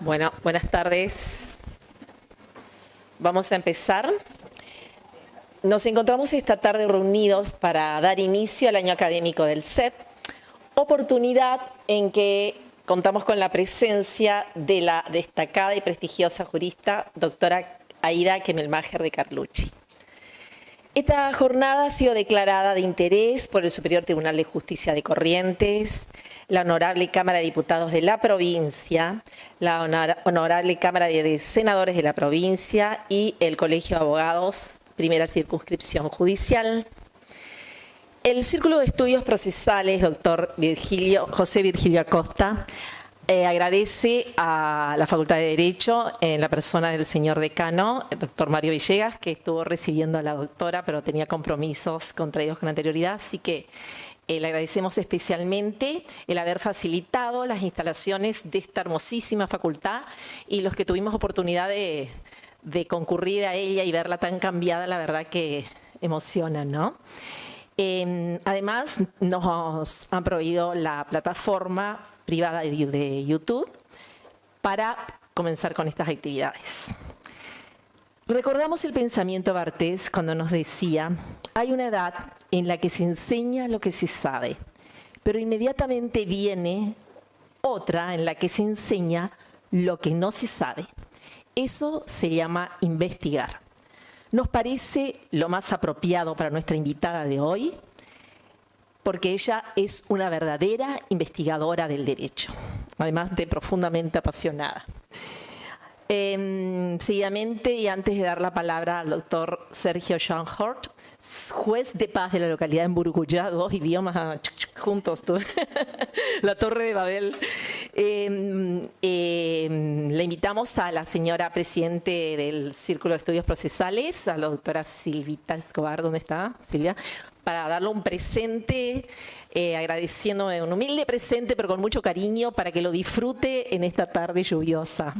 Bueno, buenas tardes. Vamos a empezar. Nos encontramos esta tarde reunidos para dar inicio al año académico del CEP, oportunidad en que contamos con la presencia de la destacada y prestigiosa jurista doctora Aida Kemelmacher de Carlucci. Esta jornada ha sido declarada de interés por el Superior Tribunal de Justicia de Corrientes, la Honorable Cámara de Diputados de la provincia, la Honorable Cámara de Senadores de la provincia y el Colegio de Abogados, Primera Circunscripción Judicial. El Círculo de Estudios Procesales, doctor José Virgilio Acosta, agradece a la Facultad de Derecho, en la persona del señor decano, el doctor Mario Villegas, que estuvo recibiendo a la doctora, pero tenía compromisos contraídos con anterioridad, así que le agradecemos especialmente el haber facilitado las instalaciones de esta hermosísima facultad y los que tuvimos oportunidad de concurrir a ella y verla tan cambiada, la verdad que emociona, ¿no? Además, nos han proveído la plataforma privada de YouTube para comenzar con estas actividades. Recordamos el pensamiento de Barthes cuando nos decía: hay una edad en la que se enseña lo que se sabe, pero inmediatamente viene otra en la que se enseña lo que no se sabe. Eso se llama investigar. Nos parece lo más apropiado para nuestra invitada de hoy, porque ella es una verdadera investigadora del derecho, además de profundamente apasionada. Seguidamente, y antes de dar la palabra al doctor Sergio Schanhort, juez de paz de la localidad de Mburucuyá, dos idiomas juntos, la Torre de Babel, le invitamos a la señora presidente del Círculo de Estudios Procesales, a la doctora Silvita Escobar, ¿dónde está Silvia?, para darle un presente, agradeciéndome un humilde presente, pero con mucho cariño, para que lo disfrute en esta tarde lluviosa.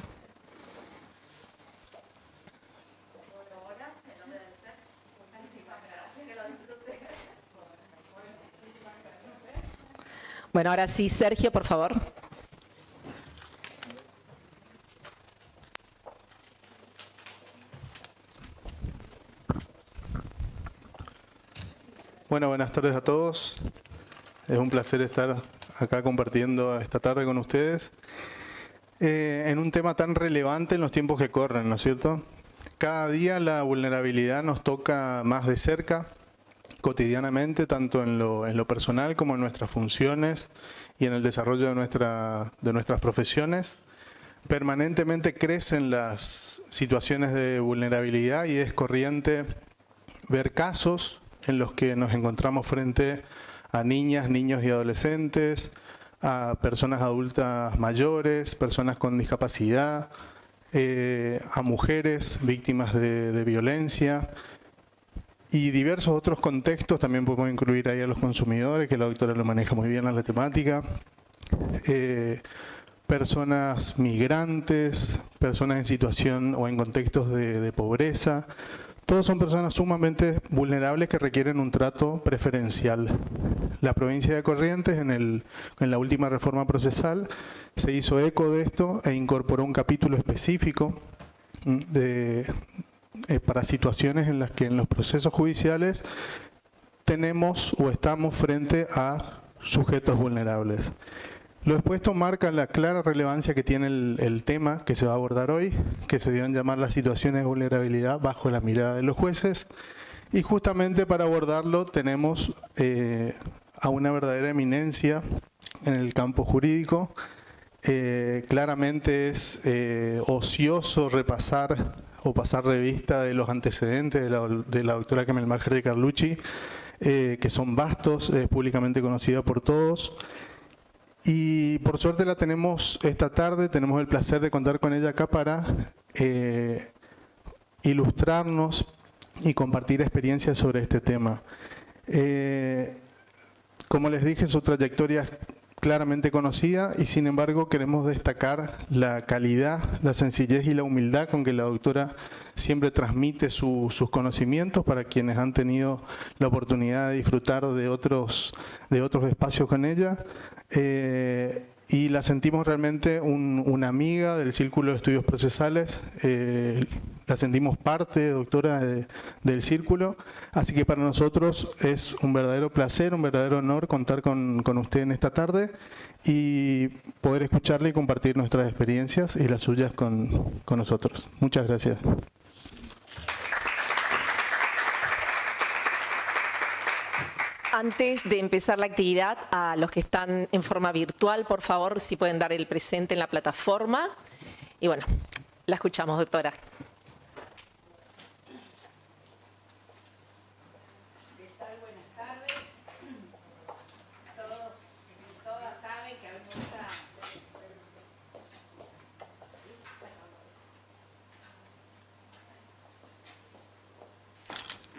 Bueno, ahora sí, Sergio, por favor. Bueno, buenas tardes a todos. Es un placer estar acá compartiendo esta tarde con ustedes en un tema tan relevante en los tiempos que corren, ¿no es cierto? Cada día la vulnerabilidad nos toca más de cerca, cotidianamente, tanto en lo personal como en nuestras funciones y en el desarrollo de nuestras profesiones. Permanentemente crecen las situaciones de vulnerabilidad y es corriente ver casos en los que nos encontramos frente a niñas, niños y adolescentes, a personas adultas mayores, personas con discapacidad, a mujeres víctimas de violencia y diversos otros contextos. También podemos incluir ahí a los consumidores, que la doctora lo maneja muy bien en la temática, personas migrantes, personas en situación o en contextos de pobreza. Todos son personas sumamente vulnerables que requieren un trato preferencial. La provincia de Corrientes, en la última reforma procesal, se hizo eco de esto e incorporó un capítulo específico para situaciones en las que en los procesos judiciales tenemos o estamos frente a sujetos vulnerables. Lo expuesto marca la clara relevancia que tiene el tema que se va a abordar hoy, que se deben llamar las situaciones de vulnerabilidad bajo la mirada de los jueces, y justamente para abordarlo tenemos a una verdadera eminencia en el campo jurídico. Claramente es ocioso repasar o pasar revista de los antecedentes de la doctora Kemelmacher de Carlucci, que son vastos, públicamente conocida por todos. Y por suerte la tenemos esta tarde, tenemos el placer de contar con ella acá para ilustrarnos y compartir experiencias sobre este tema. Como les dije, su trayectoria es claramente conocida y sin embargo queremos destacar la calidad, la sencillez y la humildad con que la doctora siempre transmite sus conocimientos para quienes han tenido la oportunidad de disfrutar de otros espacios con ella. y la sentimos realmente una amiga del Círculo de Estudios Procesales. La sentimos parte, doctora, del Círculo. Así que para nosotros es un verdadero placer, un verdadero honor contar con usted en esta tarde y poder escucharle y compartir nuestras experiencias y las suyas con nosotros. Muchas gracias. Antes de empezar la actividad, a los que están en forma virtual, por favor, si pueden dar el presente en la plataforma. Y bueno, la escuchamos, doctora. ¿Qué tal? Buenas tardes. Todos y todas saben que a mí me gusta...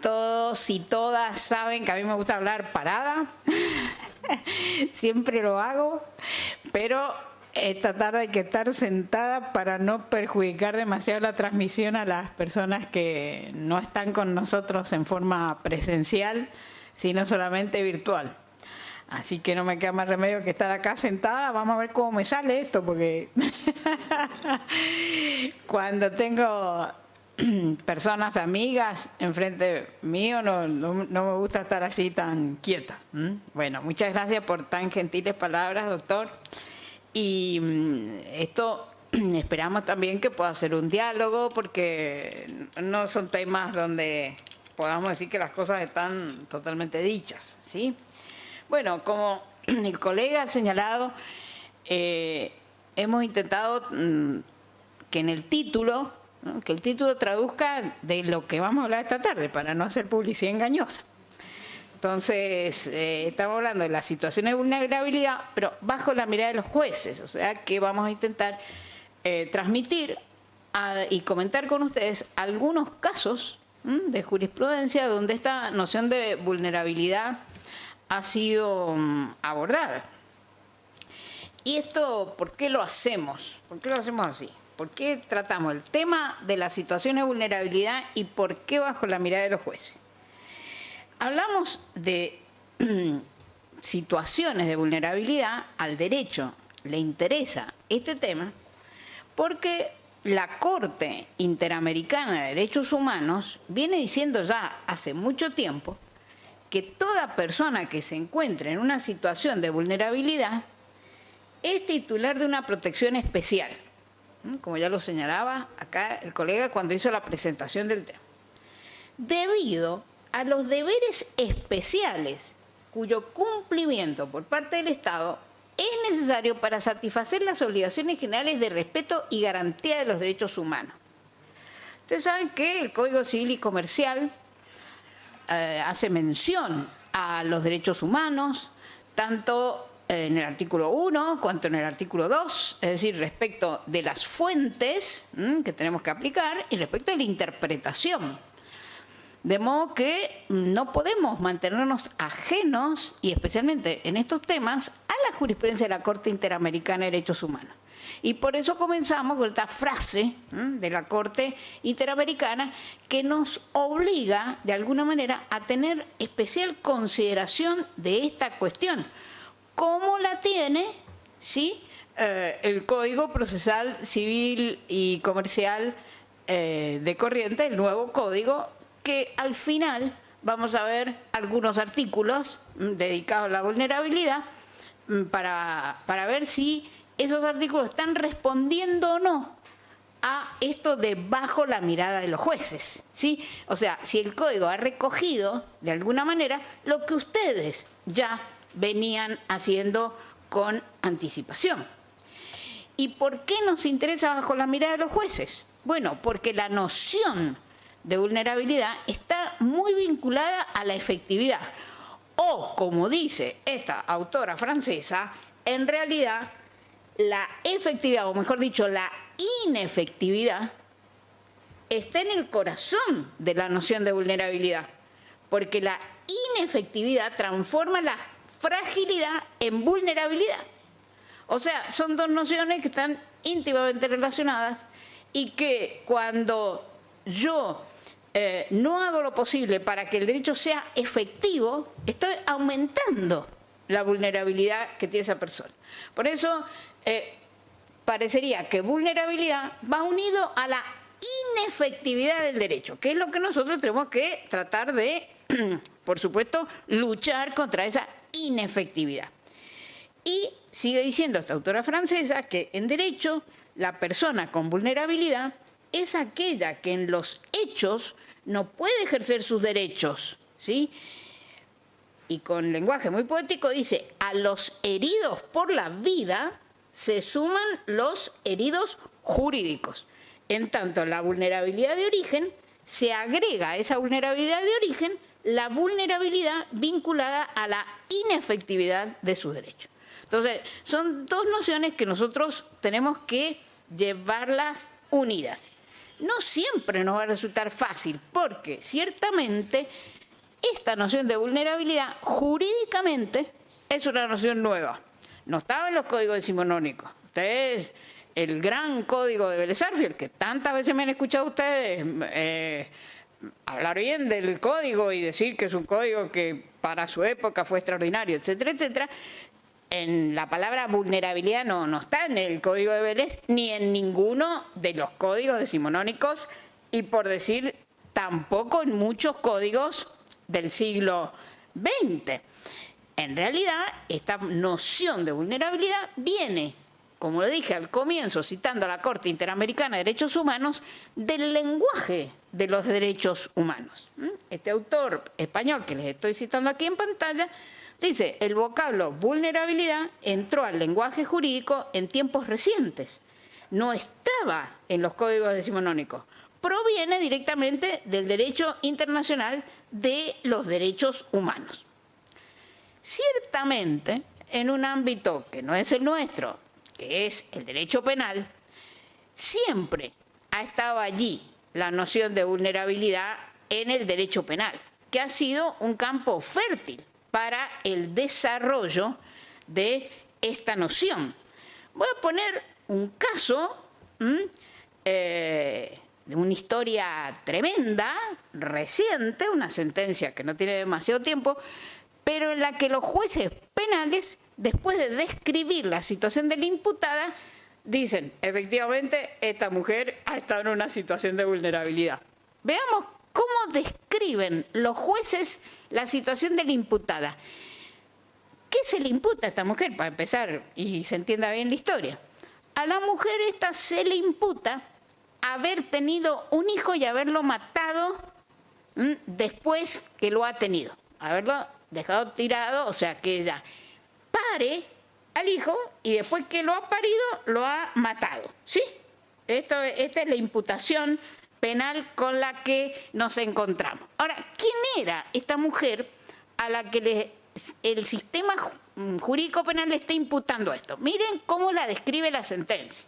Todos y todas saben que a mí me gusta hablar parada. Siempre lo hago, pero esta tarde hay que estar sentada para no perjudicar demasiado la transmisión a las personas que no están con nosotros en forma presencial, sino solamente virtual. Así que no me queda más remedio que estar acá sentada. Vamos a ver cómo me sale esto, porque cuando tengo personas amigas enfrente mío no me gusta estar así tan quieta. Bueno, muchas gracias por tan gentiles palabras, doctor. Y esto esperamos también que pueda ser un diálogo, porque no son temas donde podamos decir que las cosas están totalmente dichas, ¿sí? Bueno, como el colega ha señalado, hemos intentado que en el título, ¿no?, que el título traduzca de lo que vamos a hablar esta tarde, para no hacer publicidad engañosa. Entonces, estamos hablando de las situaciones de vulnerabilidad, pero bajo la mirada de los jueces, o sea que vamos a intentar transmitir y comentar con ustedes algunos casos de jurisprudencia donde esta noción de vulnerabilidad ha sido abordada. ¿Y esto por qué lo hacemos? ¿Por qué lo hacemos así? ¿Por qué tratamos el tema de las situaciones de vulnerabilidad y por qué bajo la mirada de los jueces? Hablamos de situaciones de vulnerabilidad, al derecho le interesa este tema porque la Corte Interamericana de Derechos Humanos viene diciendo ya hace mucho tiempo que toda persona que se encuentre en una situación de vulnerabilidad es titular de una protección especial, como ya lo señalaba acá el colega cuando hizo la presentación del tema, debido a los deberes especiales cuyo cumplimiento por parte del Estado es necesario para satisfacer las obligaciones generales de respeto y garantía de los derechos humanos. Ustedes saben que el Código Civil y Comercial hace mención a los derechos humanos, tanto en el artículo 1 cuanto en el artículo 2, es decir, respecto de las fuentes que tenemos que aplicar y respecto de la interpretación. De modo que no podemos mantenernos ajenos, y especialmente en estos temas, a la jurisprudencia de la Corte Interamericana de Derechos Humanos. Y por eso comenzamos con esta frase de la Corte Interamericana que nos obliga, de alguna manera, a tener especial consideración de esta cuestión, como la tiene, ¿sí?, el Código Procesal Civil y Comercial de corriente, el nuevo código, que al final vamos a ver algunos artículos dedicados a la vulnerabilidad para ver si esos artículos están respondiendo o no a esto de bajo la mirada de los jueces, ¿sí? O sea, si el código ha recogido de alguna manera lo que ustedes ya venían haciendo con anticipación. ¿Y por qué nos interesa bajo la mirada de los jueces? Bueno, porque la noción de vulnerabilidad está muy vinculada a la efectividad. O, como dice esta autora francesa, en realidad la efectividad, o mejor dicho, la inefectividad, está en el corazón de la noción de vulnerabilidad, porque la inefectividad transforma la fragilidad en vulnerabilidad. O sea, son dos nociones que están íntimamente relacionadas y que cuando yo no hago lo posible para que el derecho sea efectivo, estoy aumentando la vulnerabilidad que tiene esa persona. Por eso parecería que vulnerabilidad va unido a la inefectividad del derecho, que es lo que nosotros tenemos que tratar de, por supuesto, luchar contra esa inefectividad. Y sigue diciendo esta autora francesa que en derecho la persona con vulnerabilidad es aquella que en los hechos no puede ejercer sus derechos, ¿sí? Y con lenguaje muy poético dice, a los heridos por la vida se suman los heridos jurídicos. En tanto, la vulnerabilidad de origen, se agrega a esa vulnerabilidad de origen la vulnerabilidad vinculada a la inefectividad de sus derechos. Entonces, son dos nociones que nosotros tenemos que llevarlas unidas. No siempre nos va a resultar fácil, porque ciertamente esta noción de vulnerabilidad jurídicamente es una noción nueva. No estaba en los códigos decimonónicos. Ustedes, el gran código de Vélez Sarsfield, que tantas veces me han escuchado ustedes hablar bien del código y decir que es un código que para su época fue extraordinario, etcétera, etcétera. En la palabra vulnerabilidad no está en el código de Vélez ni en ninguno de los códigos decimonónicos y, por decir, tampoco en muchos códigos del siglo XX. En realidad, esta noción de vulnerabilidad viene, como lo dije al comienzo, citando a la Corte Interamericana de Derechos Humanos, del lenguaje de los derechos humanos. Este autor español que les estoy citando aquí en pantalla dice, el vocablo vulnerabilidad entró al lenguaje jurídico en tiempos recientes. No estaba en los códigos decimonónicos. Proviene directamente del derecho internacional de los derechos humanos. Ciertamente, en un ámbito que no es el nuestro, que es el derecho penal, siempre ha estado allí la noción de vulnerabilidad en el derecho penal, que ha sido un campo fértil para el desarrollo de esta noción. Voy a poner un caso de una historia tremenda, reciente, una sentencia que no tiene demasiado tiempo, pero en la que los jueces penales, después de describir la situación de la imputada, dicen, efectivamente, esta mujer ha estado en una situación de vulnerabilidad. Veamos cómo describen los jueces la situación de la imputada. ¿Qué se le imputa a esta mujer? Para empezar, y se entienda bien la historia. A la mujer esta se le imputa haber tenido un hijo y haberlo matado después que lo ha tenido. Haberlo dejado tirado, o sea, que ella pare al hijo y después que lo ha parido, lo ha matado. ¿Sí? Esta es la imputación penal con la que nos encontramos. Ahora, ¿quién era esta mujer a la que el sistema jurídico penal le está imputando esto? Miren cómo la describe la sentencia.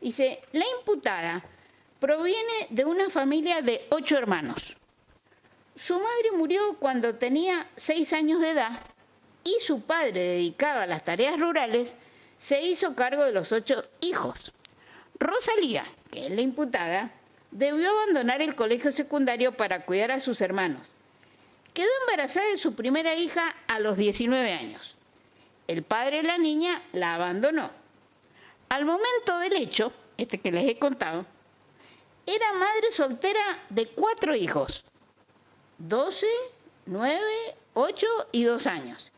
Dice, la imputada proviene de una familia de 8 hermanos. Su madre murió cuando tenía 6 años de edad y su padre, dedicado a las tareas rurales, se hizo cargo de los 8 hijos. Rosalía, que es la imputada, debió abandonar el colegio secundario para cuidar a sus hermanos. Quedó embarazada de su primera hija a los 19 años. El padre de la niña la abandonó. Al momento del hecho, este que les he contado, era madre soltera de 4 hijos, 12, 9, 8 y 2 años.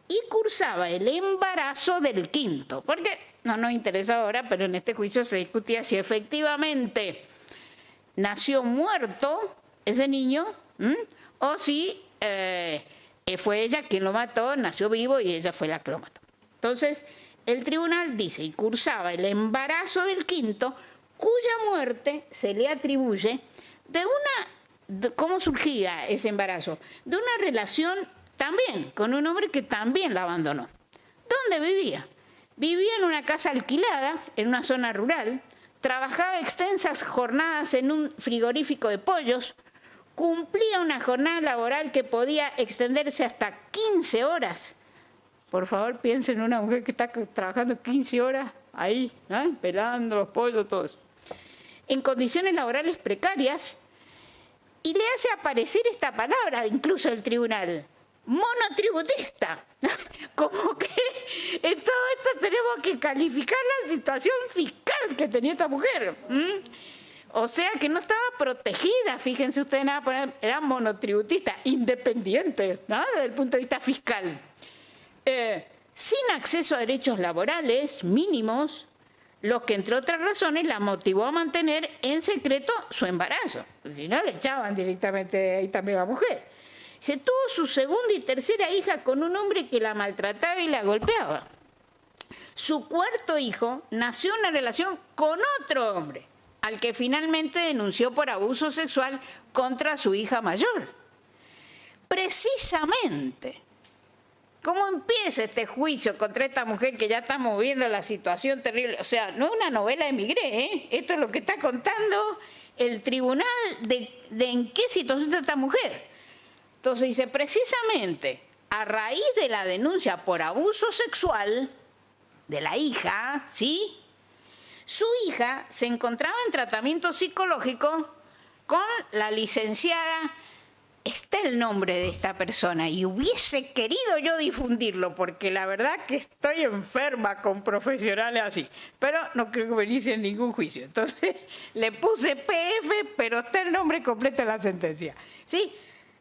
Y cursaba el embarazo del 5º, porque no nos interesa ahora, pero en este juicio se discutía si efectivamente nació muerto ese niño, o si fue ella quien lo mató, nació vivo y ella fue la que lo mató. Entonces, el tribunal dice, y cursaba el embarazo del 5º, cuya muerte se le atribuye ¿cómo surgía ese embarazo? De una relación también con un hombre que también la abandonó. ¿Dónde vivía? Vivía en una casa alquilada, en una zona rural, trabajaba extensas jornadas en un frigorífico de pollos, cumplía una jornada laboral que podía extenderse hasta 15 horas. Por favor, piensen en una mujer que está trabajando 15 horas ahí, pelando los pollos, todo eso. En condiciones laborales precarias, y le hace aparecer esta palabra incluso el tribunal, monotributista. Como que en todo esto tenemos que calificar la situación fiscal que tenía esta mujer. O sea que no estaba protegida, fíjense ustedes, era monotributista, independiente, ¿no? Desde el punto de vista fiscal. Sin acceso a derechos laborales mínimos, lo que entre otras razones la motivó a mantener en secreto su embarazo. Si no, le echaban directamente ahí también a la mujer. Se tuvo su segunda y tercera hija con un hombre que la maltrataba y la golpeaba. Su cuarto hijo nació en una relación con otro hombre, al que finalmente denunció por abuso sexual contra su hija mayor. Precisamente, ¿cómo empieza este juicio contra esta mujer que ya estamos viendo la situación terrible? O sea, no es una novela de Migré, ¿eh? Esto es lo que está contando el tribunal de en qué situación está esta mujer. Entonces dice, precisamente, a raíz de la denuncia por abuso sexual de la hija, ¿sí? Su hija se encontraba en tratamiento psicológico con la licenciada, está el nombre de esta persona, y hubiese querido yo difundirlo, porque la verdad que estoy enferma con profesionales así, pero no creo que me inicien ningún juicio. Entonces le puse PF, pero está el nombre completo de la sentencia, ¿sí?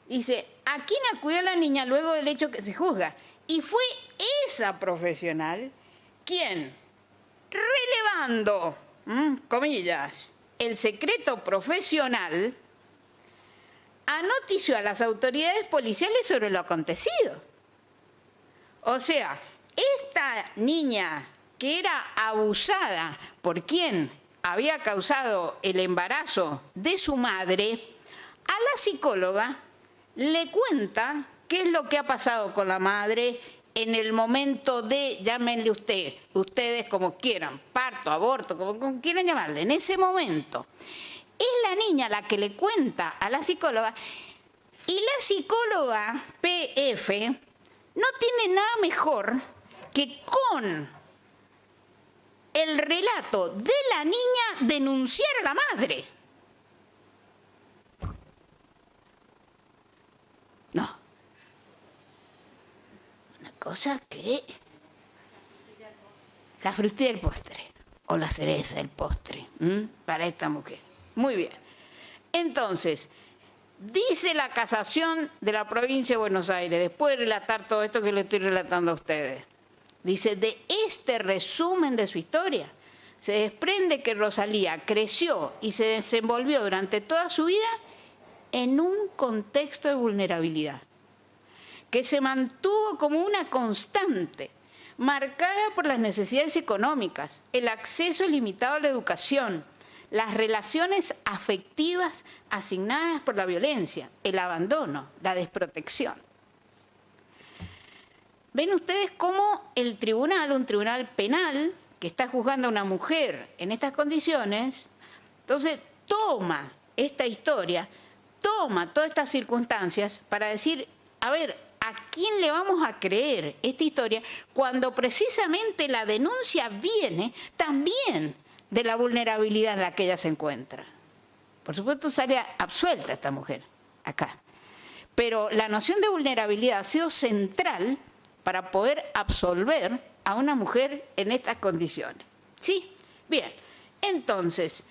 Dice, ¿a quién acudió la niña luego del hecho que se juzga? Y fue esa profesional quien, relevando, comillas, el secreto profesional, anotició a las autoridades policiales sobre lo acontecido. O sea, esta niña que era abusada por quien había causado el embarazo de su madre, a la psicóloga le cuenta qué es lo que ha pasado con la madre en el momento de, llámenle ustedes como quieran, parto, aborto, como quieran llamarle, en ese momento. Es la niña la que le cuenta a la psicóloga, y la psicóloga PF no tiene nada mejor que con el relato de la niña denunciar a la madre. No. Una cosa que... la frutilla del postre, o la cereza del postre, para esta mujer. Muy bien. Entonces, dice la casación de la provincia de Buenos Aires, después de relatar todo esto que le estoy relatando a ustedes, dice, de este resumen de su historia, se desprende que Rosalía creció y se desenvolvió durante toda su vida en un contexto de vulnerabilidad, que se mantuvo como una constante, marcada por las necesidades económicas, el acceso limitado a la educación, las relaciones afectivas asignadas por la violencia, el abandono, la desprotección. ¿Ven ustedes cómo el tribunal, un tribunal penal, que está juzgando a una mujer en estas condiciones, entonces toma esta historia, toma todas estas circunstancias para decir, a ver, ¿a quién le vamos a creer esta historia cuando precisamente la denuncia viene también de la vulnerabilidad en la que ella se encuentra? Por supuesto sale absuelta esta mujer acá, pero la noción de vulnerabilidad ha sido central para poder absolver a una mujer en estas condiciones. ¿Sí? Bien, entonces,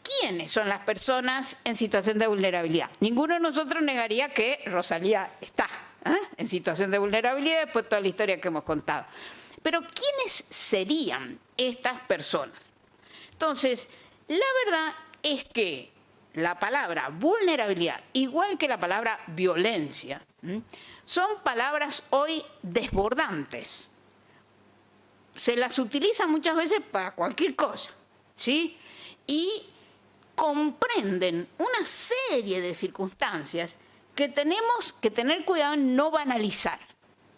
¿quiénes son las personas en situación de vulnerabilidad? Ninguno de nosotros negaría que Rosalía está en situación de vulnerabilidad después de toda la historia que hemos contado. Pero ¿quiénes serían estas personas? Entonces, la verdad es que la palabra vulnerabilidad, igual que la palabra violencia, son palabras hoy desbordantes. Se las utiliza muchas veces para cualquier cosa, ¿sí? Y comprenden una serie de circunstancias que tenemos que tener cuidado en no banalizar,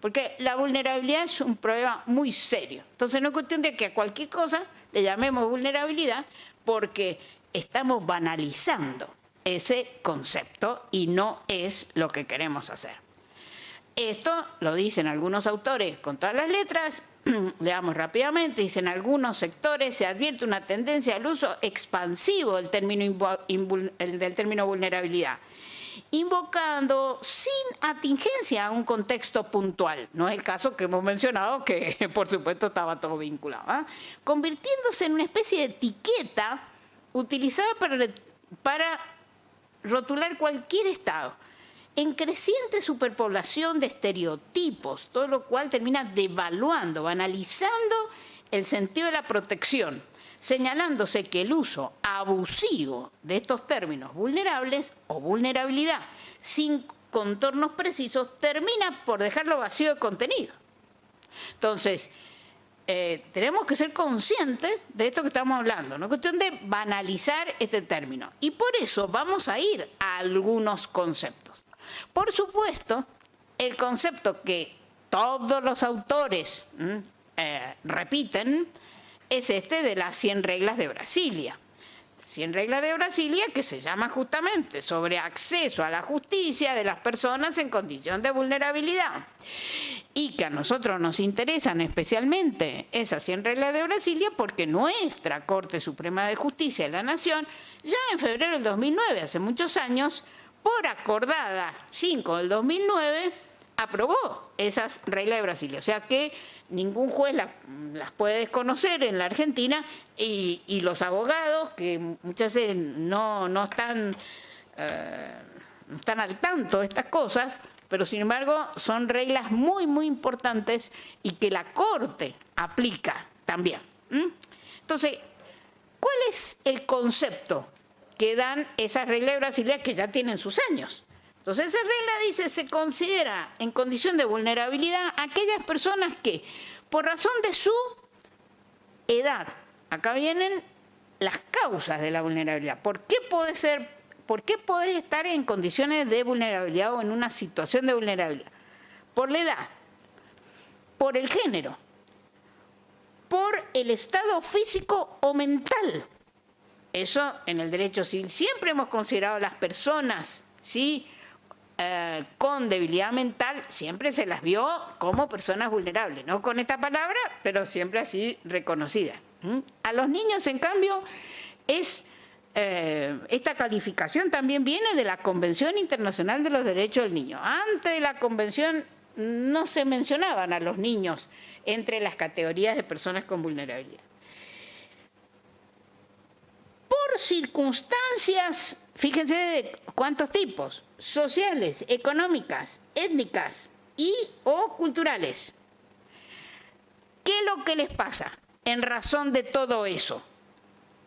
porque la vulnerabilidad es un problema muy serio. Entonces no es cuestión de que a cualquier cosa le llamemos vulnerabilidad, porque estamos banalizando ese concepto y no es lo que queremos hacer. Esto lo dicen algunos autores con todas las letras. Leamos rápidamente. Dicen, en algunos sectores se advierte una tendencia al uso expansivo del término vulnerabilidad invocando sin atingencia a un contexto puntual. No es el caso que hemos mencionado, que por supuesto estaba todo vinculado, ¿eh? Convirtiéndose en una especie de etiqueta utilizada para rotular cualquier Estado, en creciente superpoblación de estereotipos, todo lo cual termina devaluando, banalizando el sentido de la protección, señalándose que el uso abusivo de estos términos vulnerables o vulnerabilidad sin contornos precisos termina por dejarlo vacío de contenido. Entonces, tenemos que ser conscientes de esto que estamos hablando, no es cuestión de banalizar este término. Y por eso vamos a ir a algunos conceptos. Por supuesto, el concepto que todos los autores repiten es este de las 100 reglas de Brasilia. 100 reglas de Brasilia, que se llama justamente sobre acceso a la justicia de las personas en condición de vulnerabilidad. Y que a nosotros nos interesan especialmente esas 100 reglas de Brasilia porque nuestra Corte Suprema de Justicia de la Nación, ya en febrero del 2009, hace muchos años, por acordada 5 del 2009, aprobó esas reglas de Brasilia. O sea que ningún juez las puede desconocer en la Argentina y los abogados, que muchas veces no están al tanto de estas cosas, pero sin embargo son reglas muy, muy importantes y que la Corte aplica también. Entonces, ¿cuál es el concepto que dan esas reglas de Brasilia que ya tienen sus años? Entonces, esa regla dice, se considera en condición de vulnerabilidad aquellas personas que, por razón de su edad, acá vienen las causas de la vulnerabilidad. ¿Por qué podés estar en condiciones de vulnerabilidad o en una situación de vulnerabilidad? Por la edad, por el género, por el estado físico o mental. Eso en el derecho civil siempre hemos considerado a las personas, ¿sí?, con debilidad mental, siempre se las vio como personas vulnerables, no con esta palabra, pero siempre así reconocida. A los niños, en cambio, esta calificación también viene de la Convención Internacional de los Derechos del Niño. Antes de la Convención no se mencionaban a los niños entre las categorías de personas con vulnerabilidad. Por circunstancias, fíjense de cuántos tipos: sociales, económicas, étnicas y o culturales. ¿Qué es lo que les pasa? En razón de todo eso,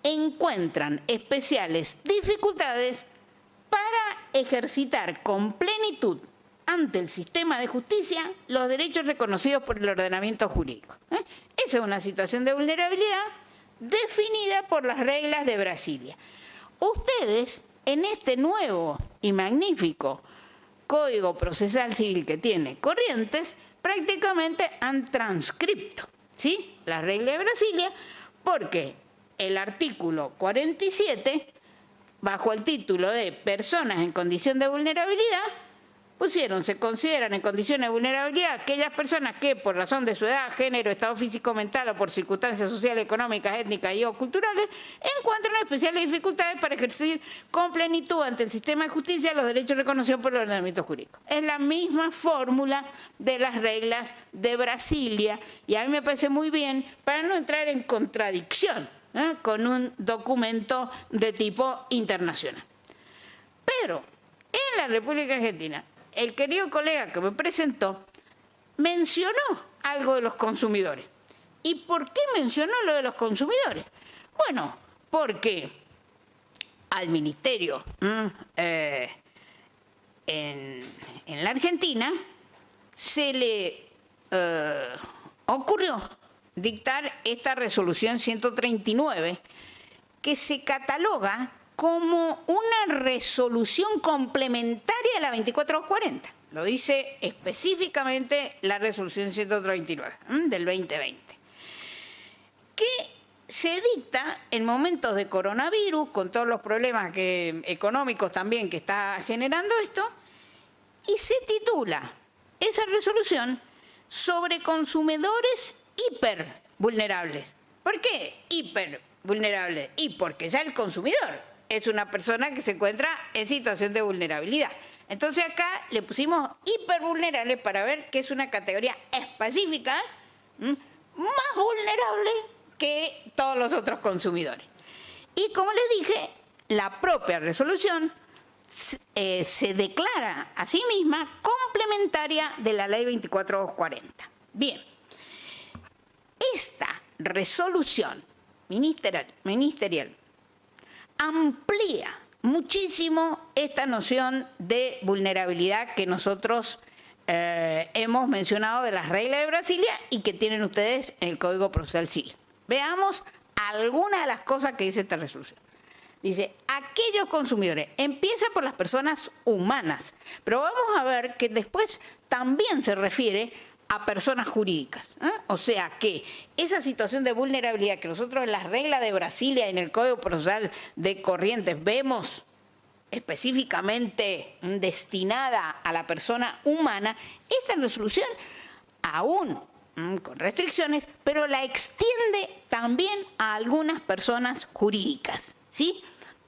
encuentran especiales dificultades para ejercitar con plenitud ante el sistema de justicia los derechos reconocidos por el ordenamiento jurídico. Esa es una situación de vulnerabilidad definida por las reglas de Brasilia. Ustedes, en este nuevo y magnífico Código Procesal Civil que tiene Corrientes, prácticamente han transcripto, ¿sí?, las reglas de Brasilia, porque el artículo 47, bajo el título de personas en condición de vulnerabilidad, pusieron, se consideran en condiciones de vulnerabilidad aquellas personas que por razón de su edad, género, estado físico, mental o por circunstancias sociales, económicas, étnicas y o culturales, encuentran especiales dificultades para ejercer con plenitud ante el sistema de justicia los derechos reconocidos por el ordenamiento jurídico. Es la misma fórmula de las reglas de Brasilia y a mí me parece muy bien para no entrar en contradicción con un documento de tipo internacional. Pero en la República Argentina, el querido colega que me presentó mencionó algo de los consumidores. ¿Y por qué mencionó lo de los consumidores? Bueno, porque al ministerio en la Argentina se le ocurrió dictar esta resolución 139 que se cataloga como una resolución complementaria a la 24240. Lo dice específicamente la resolución 139 del 2020. Que se dicta en momentos de coronavirus, con todos los problemas económicos también que está generando esto, y se titula esa resolución sobre consumidores hipervulnerables. ¿Por qué hipervulnerables? Y porque ya el consumidor es una persona que se encuentra en situación de vulnerabilidad. Entonces acá le pusimos hipervulnerable para ver que es una categoría específica, más vulnerable que todos los otros consumidores. Y como les dije, la propia resolución se declara a sí misma complementaria de la ley 24240. Bien, esta resolución ministerial amplía muchísimo esta noción de vulnerabilidad que nosotros hemos mencionado de las reglas de Brasilia y que tienen ustedes en el Código Procesal Civil. Veamos algunas de las cosas que dice esta resolución. Dice, aquellos consumidores, empieza por las personas humanas, pero vamos a ver que después también se refiere a personas jurídicas. O sea que esa situación de vulnerabilidad que nosotros en las reglas de Brasilia y en el Código Procesal de Corrientes vemos específicamente destinada a la persona humana, esta resolución aún con restricciones, pero la extiende también a algunas personas jurídicas, ¿sí?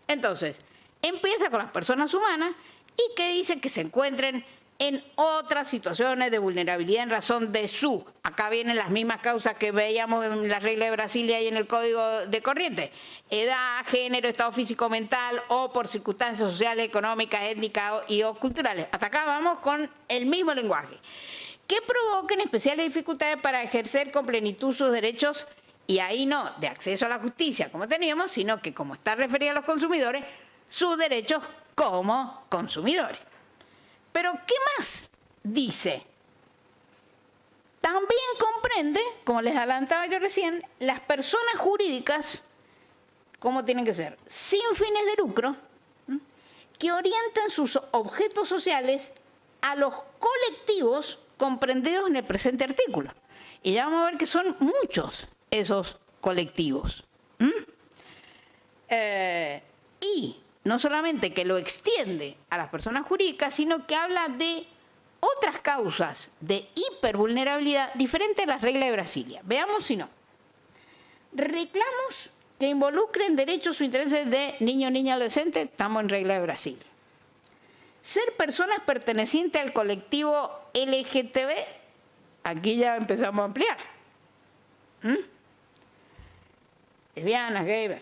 Entonces, empieza con las personas humanas y que dice que se encuentren en otras situaciones de vulnerabilidad en razón de su, acá vienen las mismas causas que veíamos en la regla de Brasilia y en el Código de Corrientes, edad, género, estado físico-mental o por circunstancias sociales, económicas, étnicas y o culturales. Hasta acá vamos con el mismo lenguaje. Que provoquen especiales dificultades para ejercer con plenitud sus derechos, y ahí no de acceso a la justicia como teníamos, sino que como está referido a los consumidores, sus derechos como consumidores. Pero ¿qué más dice? También comprende, como les adelantaba yo recién, las personas jurídicas, ¿cómo tienen que ser? Sin fines de lucro, que orienten sus objetos sociales a los colectivos comprendidos en el presente artículo. Y ya vamos a ver que son muchos esos colectivos. Y no solamente que lo extiende a las personas jurídicas, sino que habla de otras causas de hipervulnerabilidad diferentes a las reglas de Brasilia. Veamos si no. Reclamos que involucren derechos o intereses de niño, niña, adolescente, estamos en regla de Brasilia. Ser personas pertenecientes al colectivo LGTB, aquí ya empezamos a ampliar. Lesbianas, gays.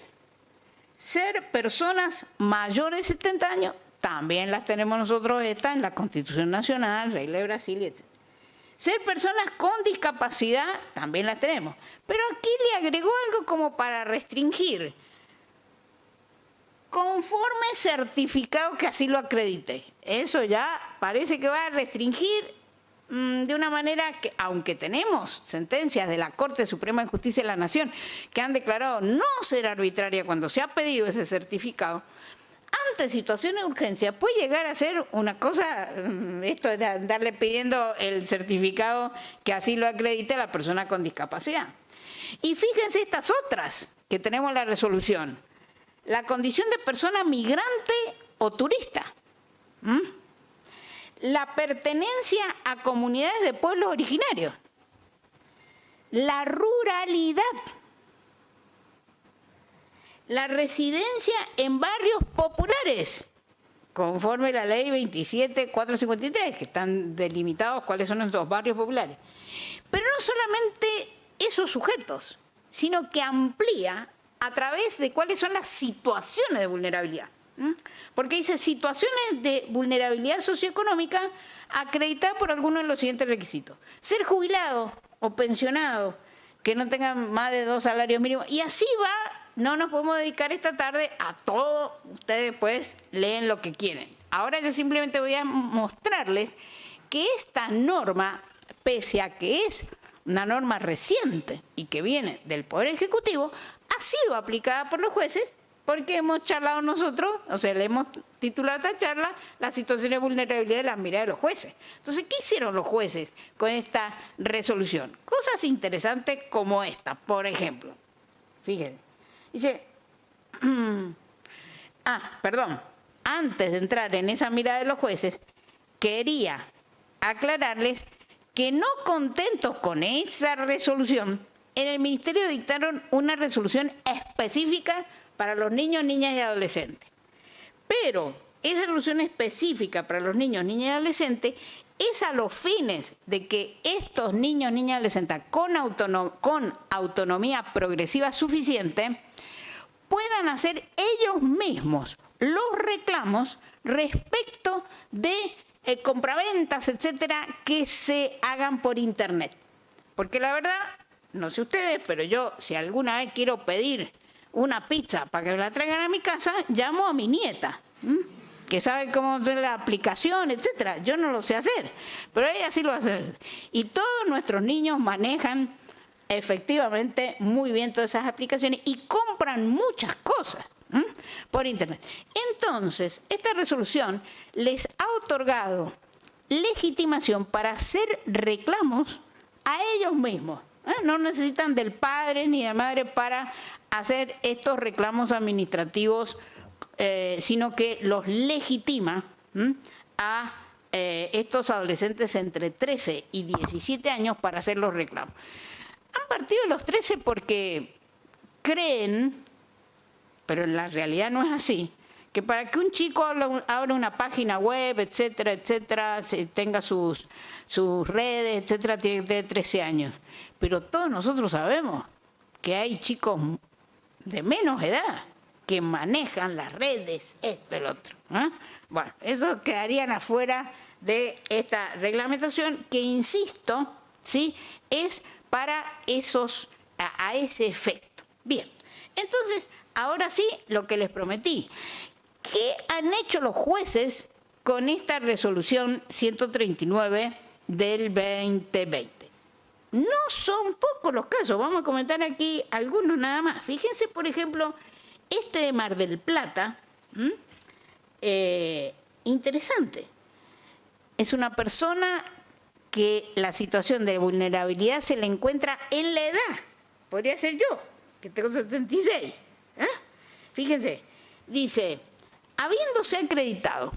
Ser personas mayores de 70 años, también las tenemos nosotros, está en la Constitución Nacional, regla de Brasilia, etc. Ser personas con discapacidad, también las tenemos. Pero aquí le agregó algo como para restringir. Conforme certificado que así lo acredite. Eso ya parece que va a restringir de una manera que, aunque tenemos sentencias de la Corte Suprema de Justicia de la Nación que han declarado no ser arbitraria cuando se ha pedido ese certificado, ante situaciones de urgencia puede llegar a ser una cosa, esto de andarle pidiendo el certificado que así lo acredite a la persona con discapacidad. Y fíjense estas otras que tenemos en la resolución. La condición de persona migrante o turista. La pertenencia a comunidades de pueblos originarios. La ruralidad. La residencia en barrios populares, conforme a la ley 27.453, que están delimitados cuáles son esos barrios populares. Pero no solamente esos sujetos, sino que amplía a través de cuáles son las situaciones de vulnerabilidad. Porque dice situaciones de vulnerabilidad socioeconómica acreditadas por alguno de los siguientes requisitos. Ser jubilado o pensionado, que no tengan más de 2 salarios mínimos. Y así va, no nos podemos dedicar esta tarde a todo. Ustedes pues leen lo que quieren. Ahora yo simplemente voy a mostrarles que esta norma, pese a que es una norma reciente y que viene del Poder Ejecutivo, ha sido aplicada por los jueces porque hemos charlado nosotros, o sea, le hemos titulado esta charla, la situación de vulnerabilidad de las miradas de los jueces. Entonces, ¿qué hicieron los jueces con esta resolución? Cosas interesantes como esta, por ejemplo. Fíjense. Dice, antes de entrar en esa mirada de los jueces, quería aclararles que no contentos con esa resolución, en el Ministerio dictaron una resolución específica para los niños, niñas y adolescentes. pero esa resolución específica para los niños, niñas y adolescentes es a los fines de que estos niños, niñas y adolescentes con autonomía progresiva suficiente puedan hacer ellos mismos los reclamos respecto de compraventas, etcétera, que se hagan por internet. Porque la verdad, no sé ustedes, pero yo, si alguna vez quiero pedir una pizza para que me la traigan a mi casa, llamo a mi nieta, que sabe cómo hacer la aplicación, etcétera. Yo no lo sé hacer, pero ella sí lo hace. Y todos nuestros niños manejan efectivamente muy bien todas esas aplicaciones y compran muchas cosas por internet. Entonces, esta resolución les ha otorgado legitimación para hacer reclamos a ellos mismos. No necesitan del padre ni de la madre para hacer estos reclamos administrativos, sino que los legitima a estos adolescentes entre 13 y 17 años para hacer los reclamos. Han partido de los 13 porque creen, pero en la realidad no es así, que para que un chico abra una página web, etcétera, etcétera, tenga sus redes, etcétera, tiene que tener 13 años. Pero todos nosotros sabemos que hay chicos de menos edad que manejan las redes, esto, el otro. Bueno, eso quedarían afuera de esta reglamentación que, insisto, ¿sí?, es para a ese efecto. Bien, entonces, ahora sí, lo que les prometí. ¿Qué han hecho los jueces con esta resolución 139 del 2020? No son pocos los casos, vamos a comentar aquí algunos nada más. Fíjense, por ejemplo, este de Mar del Plata, interesante. Es una persona que la situación de vulnerabilidad se le encuentra en la edad. Podría ser yo, que tengo 76. Fíjense, dice, habiéndose acreditado,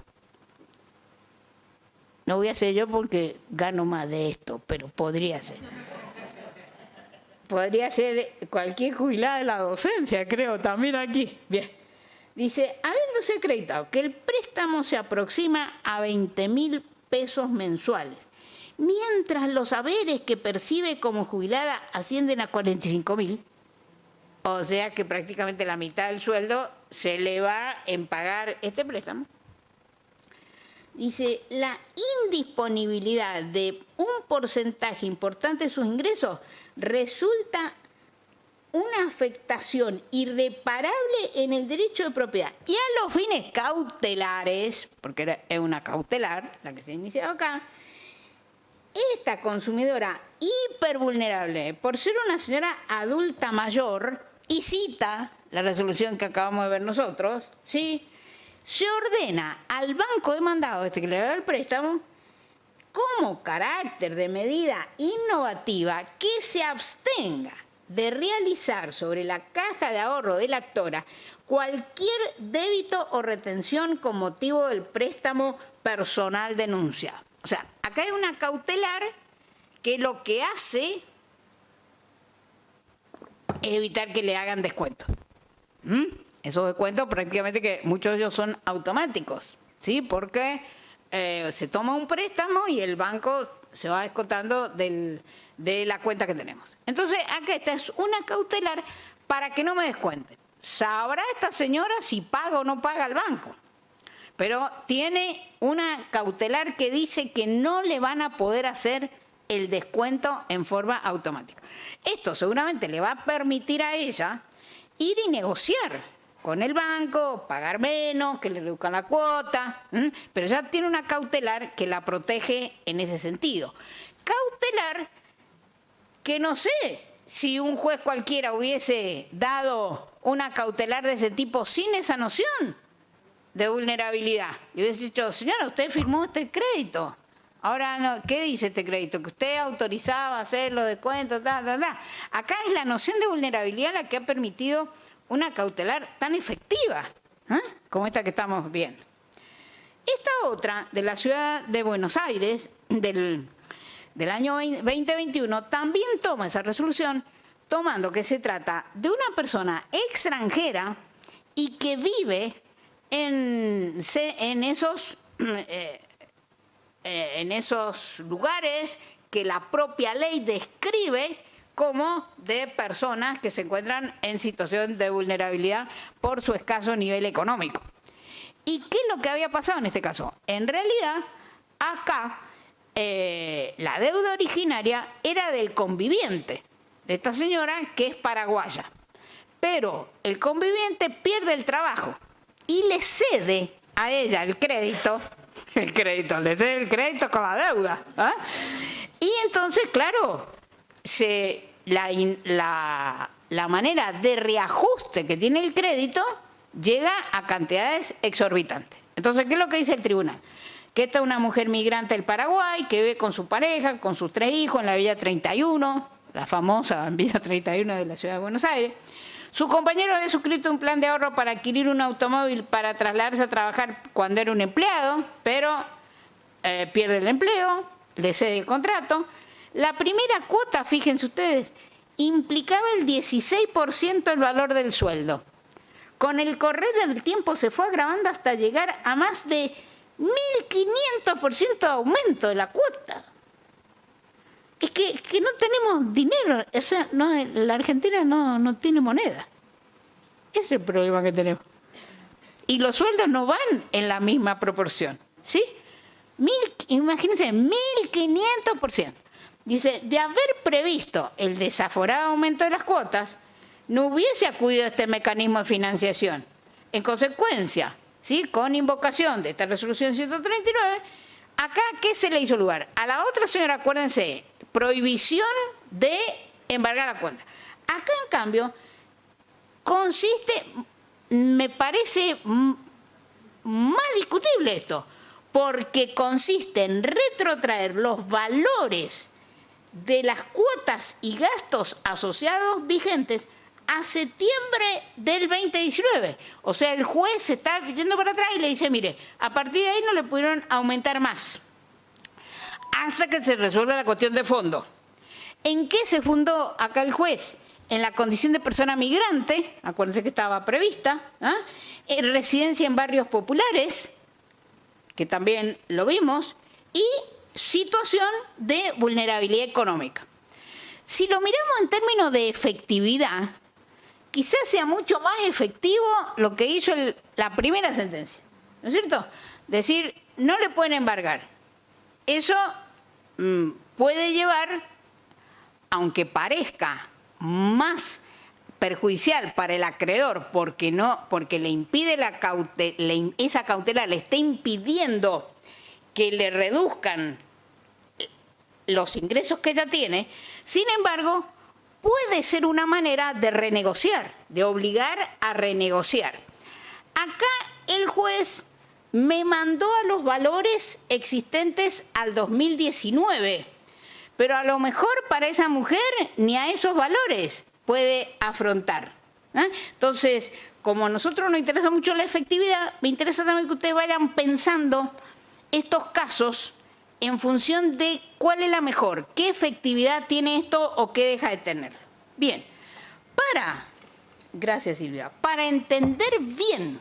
no voy a ser yo porque gano más de esto, pero podría ser. Podría ser cualquier jubilada de la docencia, creo, también aquí. Bien. Dice, habiéndose acreditado que el préstamo se aproxima a 20.000 pesos mensuales, mientras los haberes que percibe como jubilada ascienden a 45.000, o sea que prácticamente la mitad del sueldo se le va en pagar este préstamo. Dice, la indisponibilidad de un porcentaje importante de sus ingresos resulta una afectación irreparable en el derecho de propiedad. Y a los fines cautelares, porque es una cautelar la que se ha iniciado acá, esta consumidora hipervulnerable, por ser una señora adulta mayor, y cita la resolución que acabamos de ver nosotros, ¿sí?, se ordena al banco demandado, que le da el préstamo, como carácter de medida innovativa, que se abstenga de realizar sobre la caja de ahorro de la actora cualquier débito o retención con motivo del préstamo personal denunciado. O sea, acá hay una cautelar que lo que hace es evitar que le hagan descuento. Esos descuentos prácticamente que muchos de ellos son automáticos, ¿sí? Porque se toma un préstamo y el banco se va descontando de la cuenta que tenemos. Entonces, acá esta es una cautelar para que no me descuenten. Sabrá esta señora si paga o no paga al banco, pero tiene una cautelar que dice que no le van a poder hacer el descuento en forma automática. Esto seguramente le va a permitir a ella ir y negociar con el banco, pagar menos, que le reduzcan la cuota, pero ya tiene una cautelar que la protege en ese sentido. Cautelar que no sé si un juez cualquiera hubiese dado una cautelar de ese tipo sin esa noción de vulnerabilidad. Le hubiese dicho, señora, usted firmó este crédito. Ahora, no, ¿qué dice este crédito? Que usted autorizaba hacer los descuentos, Acá es la noción de vulnerabilidad la que ha permitido una cautelar tan efectiva como esta que estamos viendo. Esta otra, de la ciudad de Buenos Aires, del año 2021, también toma esa resolución, tomando que se trata de una persona extranjera y que vive en esos lugares que la propia ley describe como de personas que se encuentran en situación de vulnerabilidad por su escaso nivel económico. ¿Y qué es lo que había pasado en este caso? En realidad, acá la deuda originaria era del conviviente, de esta señora que es paraguaya. Pero el conviviente pierde el trabajo y le cede a ella el crédito, le cede el crédito con la deuda. ¿Ah? Y entonces, claro, la manera de reajuste que tiene el crédito llega a cantidades exorbitantes. Entonces, ¿qué es lo que dice el tribunal? Que esta es una mujer migrante del Paraguay, que vive con su pareja, con sus 3 hijos en la Villa 31, la famosa Villa 31 de la Ciudad de Buenos Aires. Su compañero había suscrito un plan de ahorro para adquirir un automóvil para trasladarse a trabajar cuando era un empleado, pero pierde el empleo, le cede el contrato. La primera cuota, fíjense ustedes, implicaba el 16% del valor del sueldo. Con el correr del tiempo se fue agravando hasta llegar a más de 1.500% de aumento de la cuota. Es que no tenemos dinero, o sea, la Argentina no tiene moneda. Ese es el problema que tenemos. Y los sueldos no van en la misma proporción, ¿sí? Imagínense, 1.500%. Dice, de haber previsto el desaforado aumento de las cuotas, no hubiese acudido a este mecanismo de financiación. En consecuencia, ¿sí?, con invocación de esta resolución 139, acá, ¿qué se le hizo lugar? A la otra señora, acuérdense, prohibición de embargar la cuenta. Acá, en cambio, consiste, me parece más discutible esto, porque consiste en retrotraer los valores de las cuotas y gastos asociados vigentes a septiembre del 2019. O sea, el juez se está yendo para atrás y le dice, mire, a partir de ahí no le pudieron aumentar más, hasta que se resuelva la cuestión de fondo. ¿En qué se fundó acá el juez? En la condición de persona migrante, acuérdense que estaba prevista, en residencia en barrios populares, que también lo vimos, y situación de vulnerabilidad económica. Si lo miramos en términos de efectividad, quizás sea mucho más efectivo lo que hizo la primera sentencia, ¿no es cierto? Decir, no le pueden embargar. Eso puede llevar, aunque parezca más perjudicial para el acreedor, porque le impide esa cautela, le está impidiendo que le reduzcan los ingresos que ella tiene. Sin embargo, puede ser una manera de renegociar, de obligar a renegociar. Acá el juez me mandó a los valores existentes al 2019, pero a lo mejor para esa mujer ni a esos valores puede afrontar. Entonces, como a nosotros nos interesa mucho la efectividad, me interesa también que ustedes vayan pensando estos casos en función de cuál es la mejor, qué efectividad tiene esto o qué deja de tener. Bien, gracias Silvia, para entender bien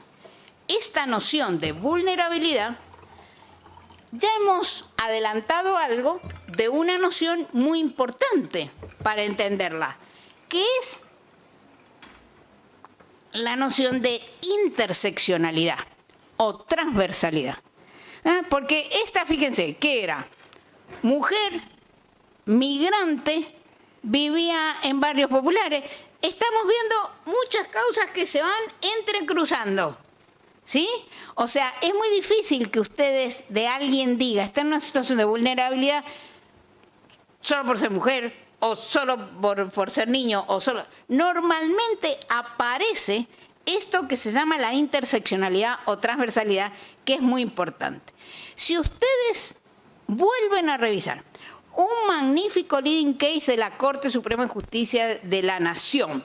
esta noción de vulnerabilidad, ya hemos adelantado algo de una noción muy importante para entenderla, que es la noción de interseccionalidad o transversalidad. Porque esta, fíjense, ¿qué era? Mujer, migrante, vivía en barrios populares. Estamos viendo muchas causas que se van entrecruzando, ¿sí? O sea, es muy difícil que ustedes de alguien diga, está en una situación de vulnerabilidad solo por ser mujer, o solo por ser niño, o solo... Normalmente aparece esto que se llama la interseccionalidad o transversalidad, que es muy importante. Si ustedes vuelven a revisar un magnífico leading case de la Corte Suprema de Justicia de la Nación,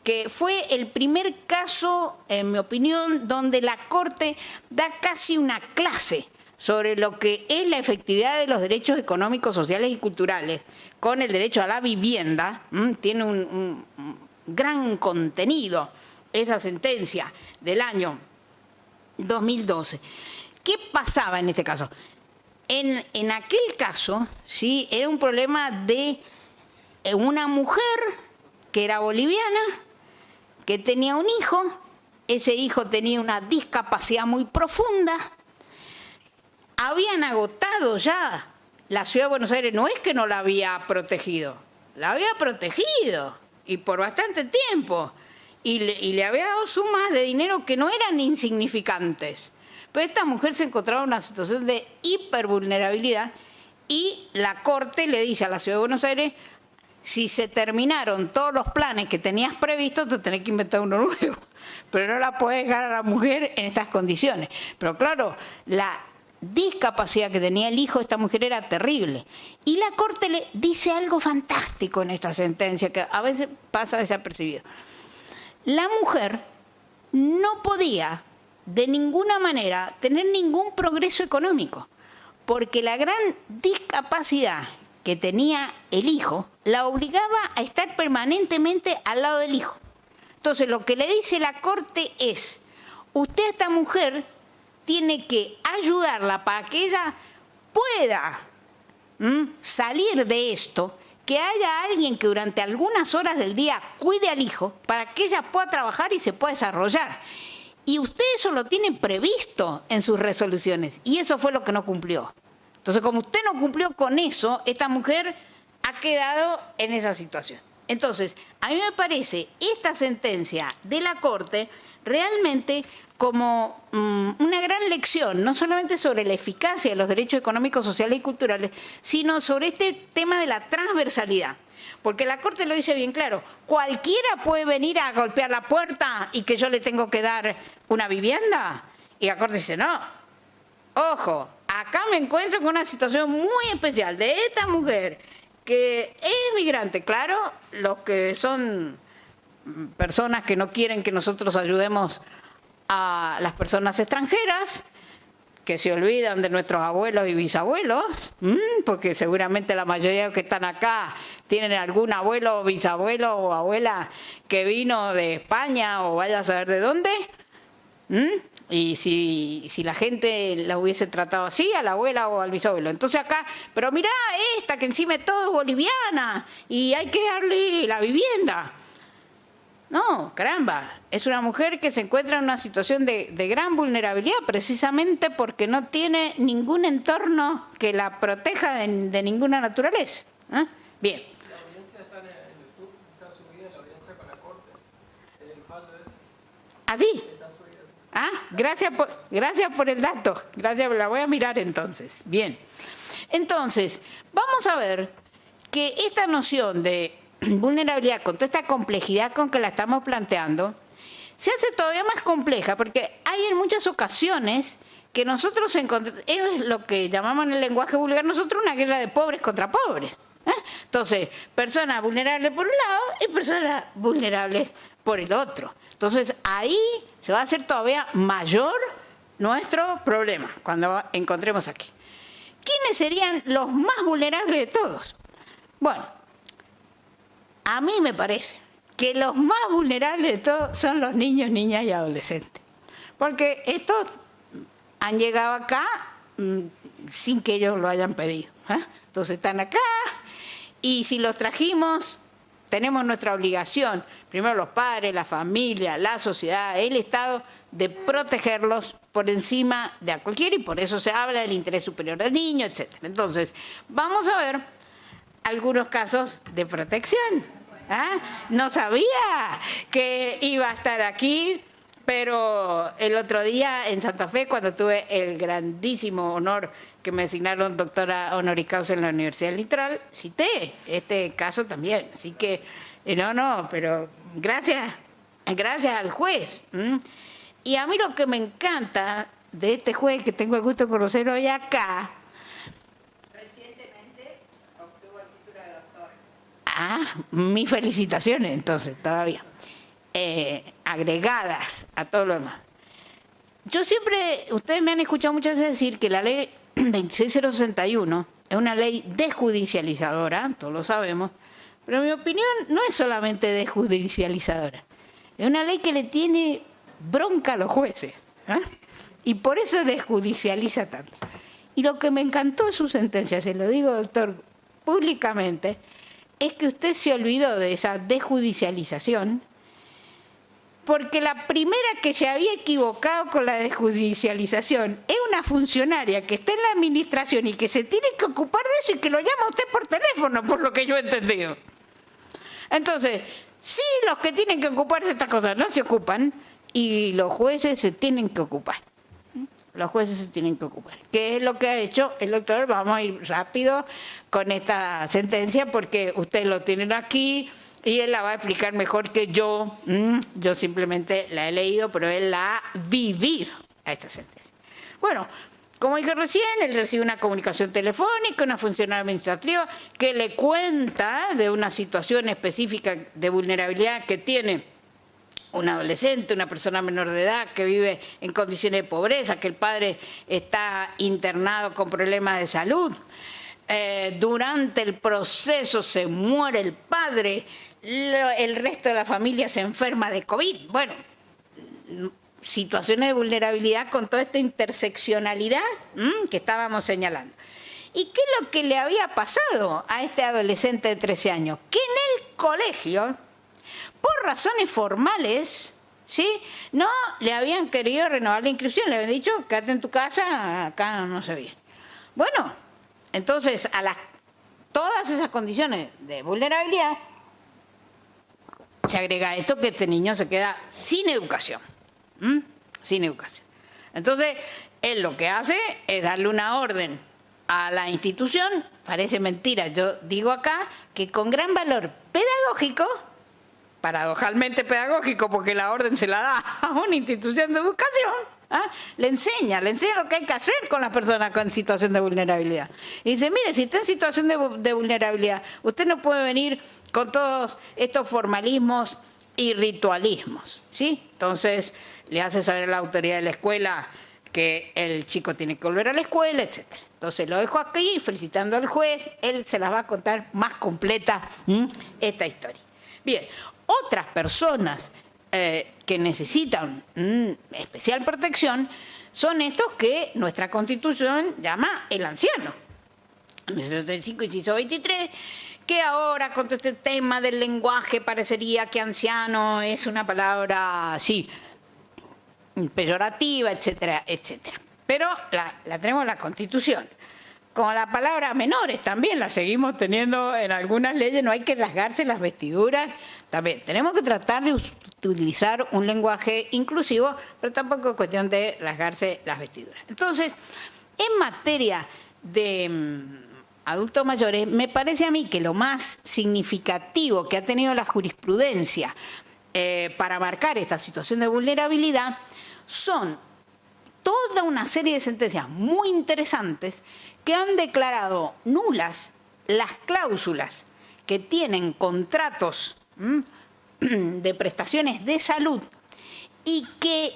que fue el primer caso, en mi opinión, donde la Corte da casi una clase sobre lo que es la efectividad de los derechos económicos, sociales y culturales con el derecho a la vivienda. Tiene un gran contenido esa sentencia del año 2012. ¿Qué pasaba en este caso? En aquel caso, ¿sí? Era un problema de una mujer que era boliviana, que tenía un hijo, ese hijo tenía una discapacidad muy profunda, habían agotado ya, la Ciudad de Buenos Aires no es que no la había protegido, la había protegido, y por bastante tiempo, y le había dado sumas de dinero que no eran insignificantes. Pero esta mujer se encontraba en una situación de hipervulnerabilidad y la Corte le dice a la Ciudad de Buenos Aires: si se terminaron todos los planes que tenías previstos, te tenés que inventar uno nuevo. Pero no la podés dejar a la mujer en estas condiciones. Pero claro, la discapacidad que tenía el hijo de esta mujer era terrible. Y la Corte le dice algo fantástico en esta sentencia, que a veces pasa desapercibido. La mujer no podía de ninguna manera tener ningún progreso económico, porque la gran discapacidad que tenía el hijo la obligaba a estar permanentemente al lado del hijo. Entonces, lo que le dice la Corte es: usted a esta mujer tiene que ayudarla para que ella pueda salir de esto, que haya alguien que durante algunas horas del día cuide al hijo para que ella pueda trabajar y se pueda desarrollar. Y usted eso lo tiene previsto en sus resoluciones, y eso fue lo que no cumplió. Entonces, como usted no cumplió con eso, esta mujer ha quedado en esa situación. Entonces, a mí me parece esta sentencia de la Corte realmente como una gran lección, no solamente sobre la eficacia de los derechos económicos, sociales y culturales, sino sobre este tema de la transversalidad. Porque la Corte lo dice bien claro: cualquiera puede venir a golpear la puerta y que yo le tengo que dar una vivienda. Y la Corte dice: no, ojo, acá me encuentro con una situación muy especial de esta mujer que es migrante. Claro, los que son personas que no quieren que nosotros ayudemos a las personas extranjeras, que se olvidan de nuestros abuelos y bisabuelos, porque seguramente la mayoría de los que están acá tienen algún abuelo, bisabuelo o abuela que vino de España o vaya a saber de dónde. Y si la gente la hubiese tratado así, a la abuela o al bisabuelo. Entonces acá, pero mirá esta que encima es todo boliviana y hay que darle la vivienda. No, caramba, es una mujer que se encuentra en una situación de gran vulnerabilidad precisamente porque no tiene ningún entorno que la proteja de ninguna naturaleza. Bien. La audiencia está en YouTube, está subida la audiencia con la Corte. El fallo es... ¿Así? Gracias por el dato. Gracias, la voy a mirar entonces. Bien. Entonces, vamos a ver que esta noción de vulnerabilidad, con toda esta complejidad con que la estamos planteando, se hace todavía más compleja porque hay en muchas ocasiones que nosotros encontramos, es lo que llamamos en el lenguaje vulgar nosotros una guerra de pobres contra pobres. Entonces, personas vulnerables por un lado y personas vulnerables por el otro. Entonces, ahí se va a hacer todavía mayor nuestro problema cuando encontremos aquí. ¿Quiénes serían los más vulnerables de todos? Bueno, a mí me parece que los más vulnerables de todos son los niños, niñas y adolescentes. Porque estos han llegado acá sin que ellos lo hayan pedido. Entonces están acá y si los trajimos, tenemos nuestra obligación, primero los padres, la familia, la sociedad, el Estado, de protegerlos por encima de a cualquiera, y por eso se habla del interés superior del niño, etc. Entonces, vamos a ver algunos casos de protección. No sabía que iba a estar aquí, pero el otro día en Santa Fe, cuando tuve el grandísimo honor que me asignaron doctora honoris causa en la Universidad del Litoral, cité este caso también. Así que, pero gracias al juez. Y a mí lo que me encanta de este juez que tengo el gusto de conocer hoy acá, recientemente obtuvo el título de doctor. Mis felicitaciones entonces, todavía. Agregadas a todo lo demás. Yo siempre, ustedes me han escuchado muchas veces decir que la ley 26061 es una ley desjudicializadora, todos lo sabemos, pero en mi opinión no es solamente desjudicializadora, es una ley que le tiene bronca a los jueces. Y por eso desjudicializa tanto. Y lo que me encantó de su sentencia, se lo digo, doctor, públicamente, es que usted se olvidó de esa desjudicialización, porque la primera que se había equivocado con la desjudicialización es una funcionaria que está en la administración y que se tiene que ocupar de eso y que lo llama a usted por teléfono, por lo que yo he entendido. Entonces, sí, los que tienen que ocuparse de estas cosas no se ocupan y los jueces se tienen que ocupar. Los jueces se tienen que ocupar. ¿Qué es lo que ha hecho el doctor? Vamos a ir rápido con esta sentencia porque ustedes lo tienen aquí y él la va a explicar mejor que yo. Yo simplemente la he leído, pero él la ha vivido a esta sentencia. Bueno, como dije recién, él recibe una comunicación telefónica, una funcionaria administrativa que le cuenta de una situación específica de vulnerabilidad que tiene un adolescente, una persona menor de edad que vive en condiciones de pobreza, que el padre está internado con problemas de salud. Durante el proceso se muere el padre, el resto de la familia se enferma de COVID. Bueno, situaciones de vulnerabilidad con toda esta interseccionalidad que estábamos señalando. ¿Y qué es lo que le había pasado a este adolescente de 13 años? Que en el colegio, por razones formales, ¿sí?, no le habían querido renovar la inscripción, le habían dicho, quédate en tu casa, acá no se viene. Bueno, entonces a todas esas condiciones de vulnerabilidad se agrega esto, que este niño se queda sin educación. Sin educación. Entonces, él lo que hace es darle una orden a la institución, parece mentira, yo digo acá, que con gran valor pedagógico, paradojalmente pedagógico, porque la orden se la da a una institución de educación, le enseña lo que hay que hacer con las personas con situación de vulnerabilidad. Y dice, mire, si está en situación de vulnerabilidad, usted no puede venir con todos estos formalismos y ritualismos, ¿sí? Entonces, le hace saber a la autoridad de la escuela que el chico tiene que volver a la escuela, etc. Entonces, lo dejo aquí, felicitando al juez, él se las va a contar más completa esta historia. Bien, otras personas que necesitan especial protección son estos que nuestra Constitución llama el anciano. En el 75, inciso 23, que ahora con este tema del lenguaje parecería que anciano es una palabra así, peyorativa, etcétera, etcétera. Pero la tenemos en la Constitución. Con la palabra menores también la seguimos teniendo en algunas leyes, no hay que rasgarse las vestiduras. También tenemos que tratar de utilizar un lenguaje inclusivo, pero tampoco es cuestión de rasgarse las vestiduras. Entonces, en materia de adultos mayores, me parece a mí que lo más significativo que ha tenido la jurisprudencia para marcar esta situación de vulnerabilidad son toda una serie de sentencias muy interesantes que han declarado nulas las cláusulas que tienen contratos de prestaciones de salud y que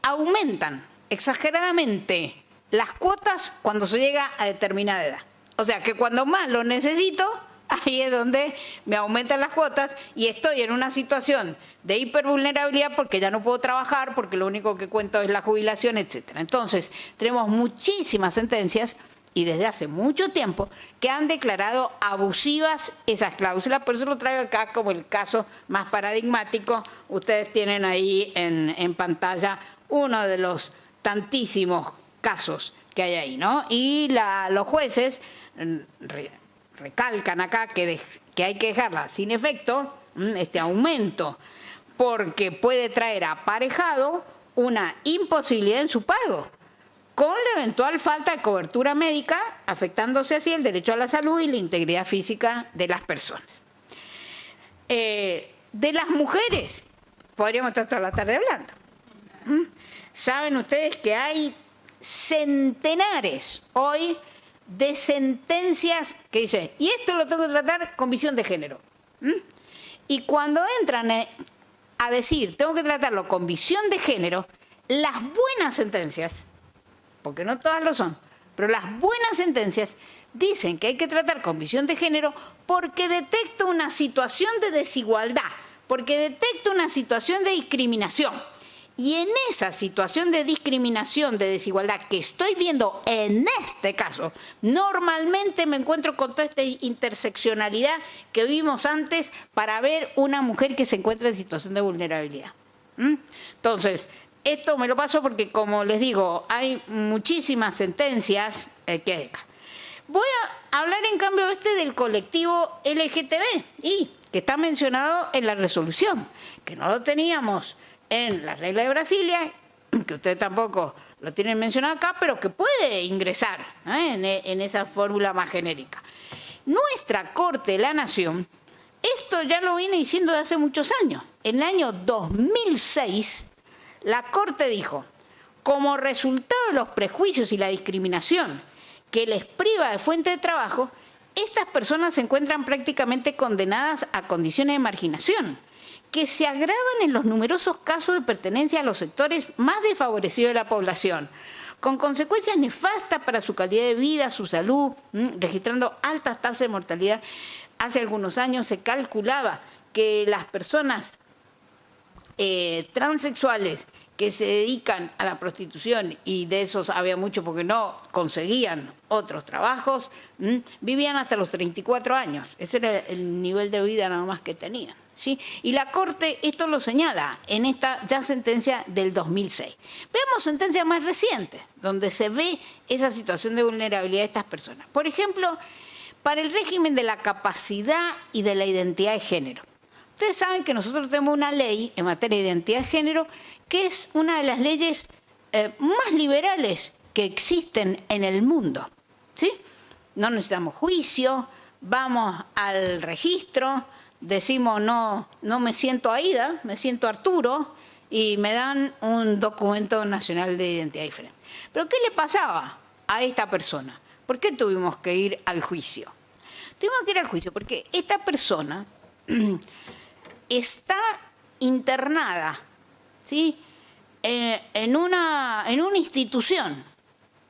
aumentan exageradamente las cuotas cuando se llega a determinada edad. O sea, que cuando más lo necesito, ahí es donde me aumentan las cuotas y estoy en una situación de hipervulnerabilidad porque ya no puedo trabajar, porque lo único que cuento es la jubilación, etc. Entonces, tenemos muchísimas sentencias y desde hace mucho tiempo que han declarado abusivas esas cláusulas. Por eso lo traigo acá como el caso más paradigmático. Ustedes tienen ahí en pantalla uno de los tantísimos casos que hay ahí, ¿no? Y los jueces recalcan acá que hay que dejarla sin efecto, este aumento, porque puede traer aparejado una imposibilidad en su pago, con la eventual falta de cobertura médica, afectándose así el derecho a la salud y la integridad física de las personas. De las mujeres, podríamos estar toda la tarde hablando. Saben ustedes que hay centenares hoy de sentencias que dicen, y esto lo tengo que tratar con visión de género. Y cuando entran a decir, tengo que tratarlo con visión de género, las buenas sentencias, porque no todas lo son, pero las buenas sentencias dicen que hay que tratar con visión de género porque detecta una situación de desigualdad, porque detecta una situación de discriminación. Y en esa situación de discriminación, de desigualdad que estoy viendo en este caso, normalmente me encuentro con toda esta interseccionalidad que vimos antes para ver una mujer que se encuentra en situación de vulnerabilidad. Entonces, esto me lo paso porque, como les digo, hay muchísimas sentencias que... Voy a hablar, en cambio, del colectivo LGTBI, que está mencionado en la resolución, que no lo teníamos en la regla de Brasilia, que ustedes tampoco lo tienen mencionado acá, pero que puede ingresar en esa fórmula más genérica. Nuestra Corte de la Nación, esto ya lo viene diciendo de hace muchos años. En el año 2006, la Corte dijo, como resultado de los prejuicios y la discriminación que les priva de fuente de trabajo, estas personas se encuentran prácticamente condenadas a condiciones de marginación, que se agravan en los numerosos casos de pertenencia a los sectores más desfavorecidos de la población, con consecuencias nefastas para su calidad de vida, su salud, registrando altas tasas de mortalidad. Hace algunos años se calculaba que las personas transexuales que se dedican a la prostitución, y de esos había muchos porque no conseguían otros trabajos, vivían hasta los 34 años. Ese era el nivel de vida nada más que tenían, ¿sí? Y la Corte esto lo señala en esta ya sentencia del 2006. Veamos sentencias más recientes, donde se ve esa situación de vulnerabilidad de estas personas. Por ejemplo, para el régimen de la capacidad y de la identidad de género. Ustedes saben que nosotros tenemos una ley en materia de identidad de género que es una de las leyes más liberales que existen en el mundo, ¿sí? No necesitamos juicio, vamos al registro, decimos no me siento Aida, me siento Arturo, y me dan un documento nacional de identidad diferente. ¿Pero qué le pasaba a esta persona? ¿Por qué tuvimos que ir al juicio? Tuvimos que ir al juicio porque esta persona está internada, ¿sí? en una institución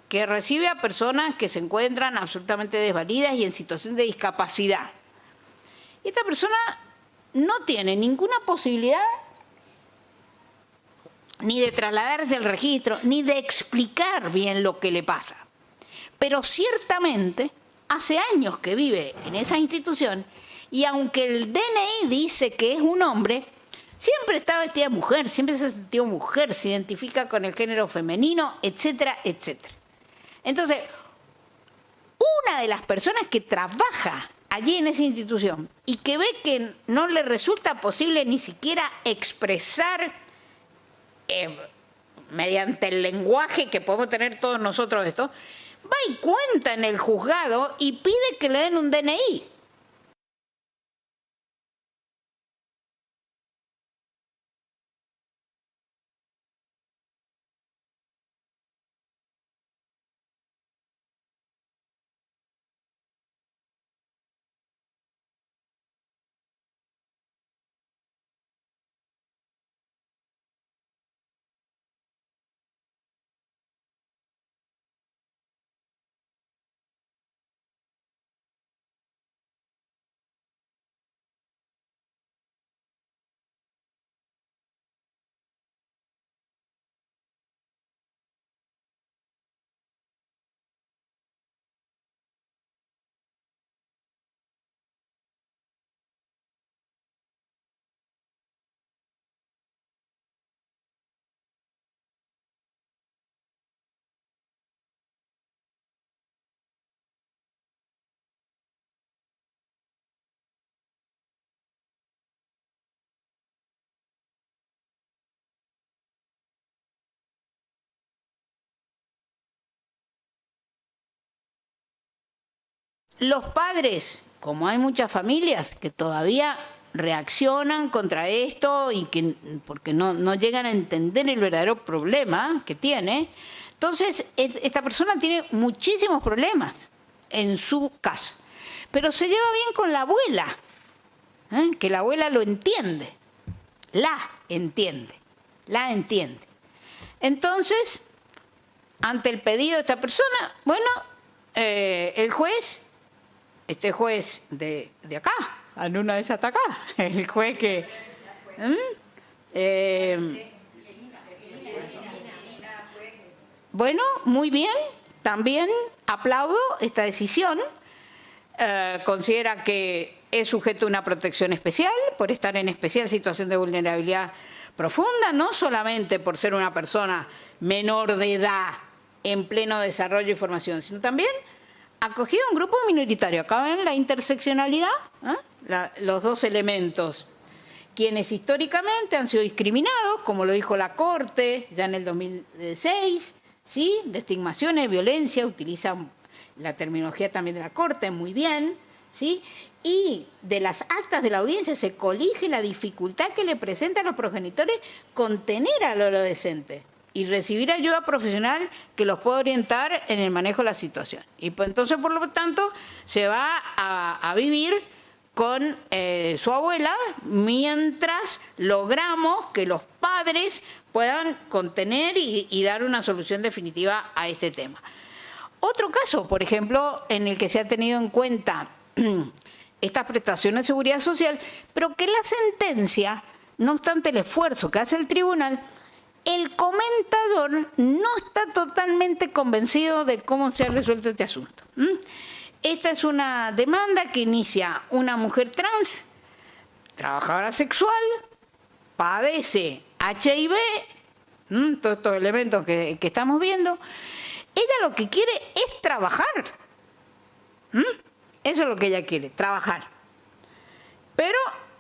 que recibe a personas que se encuentran absolutamente desvalidas y en situación de discapacidad. Esta persona no tiene ninguna posibilidad ni de trasladarse al registro, ni de explicar bien lo que le pasa. Pero ciertamente hace años que vive en esa institución, y aunque el DNI dice que es un hombre, siempre está vestida de mujer, siempre se ha sentido mujer, se identifica con el género femenino, etcétera, etcétera. Entonces, una de las personas que trabaja allí en esa institución y que ve que no le resulta posible ni siquiera expresar mediante el lenguaje que podemos tener todos nosotros esto, va y cuenta en el juzgado y pide que le den un DNI. Los padres, como hay muchas familias que todavía reaccionan contra esto y que porque no llegan a entender el verdadero problema que tiene, entonces esta persona tiene muchísimos problemas en su casa. Pero se lleva bien con la abuela, que la abuela lo entiende, la entiende. Entonces, ante el pedido de esta persona, bueno, el juez... Este juez de acá, en una de esas hasta acá, el juez que... Bueno, muy bien, también aplaudo esta decisión. Considera que es sujeto a una protección especial por estar en especial situación de vulnerabilidad profunda, no solamente por ser una persona menor de edad en pleno desarrollo y formación, sino también acogido a un grupo minoritario. Acá ven la interseccionalidad, los dos elementos, quienes históricamente han sido discriminados, como lo dijo la Corte ya en el 2006, ¿sí? De estigmaciones, violencia, utilizan la terminología también de la Corte, muy bien, ¿sí? Y de las actas de la audiencia se colige la dificultad que le presentan los progenitores contener al adolescente y recibir ayuda profesional que los pueda orientar en el manejo de la situación. Y pues, entonces, por lo tanto, se va a vivir con su abuela mientras logramos que los padres puedan contener y dar una solución definitiva a este tema. Otro caso, por ejemplo, en el que se ha tenido en cuenta estas prestaciones de seguridad social, pero que la sentencia, no obstante el esfuerzo que hace el tribunal, el comentador no está totalmente convencido de cómo se ha resuelto este asunto. Esta es una demanda que inicia una mujer trans, trabajadora sexual, padece HIV, todos estos elementos que estamos viendo. Ella lo que quiere es trabajar. Eso es lo que ella quiere, trabajar. Pero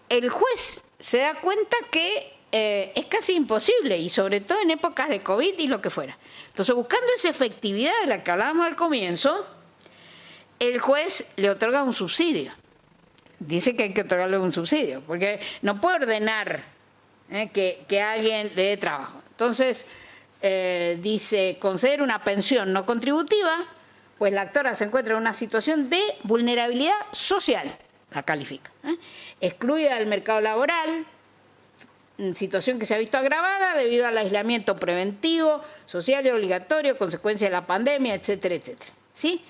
el juez se da cuenta que es casi imposible, y sobre todo en épocas de COVID y lo que fuera. Entonces, buscando esa efectividad de la que hablábamos al comienzo, el juez le otorga un subsidio. Dice que hay que otorgarle un subsidio, porque no puede ordenar que alguien le dé trabajo. Entonces, dice, conceder una pensión no contributiva, pues la actora se encuentra en una situación de vulnerabilidad social, la califica. Excluida del mercado laboral, situación que se ha visto agravada debido al aislamiento preventivo, social y obligatorio, consecuencia de la pandemia, etcétera, etcétera. ¿Sí?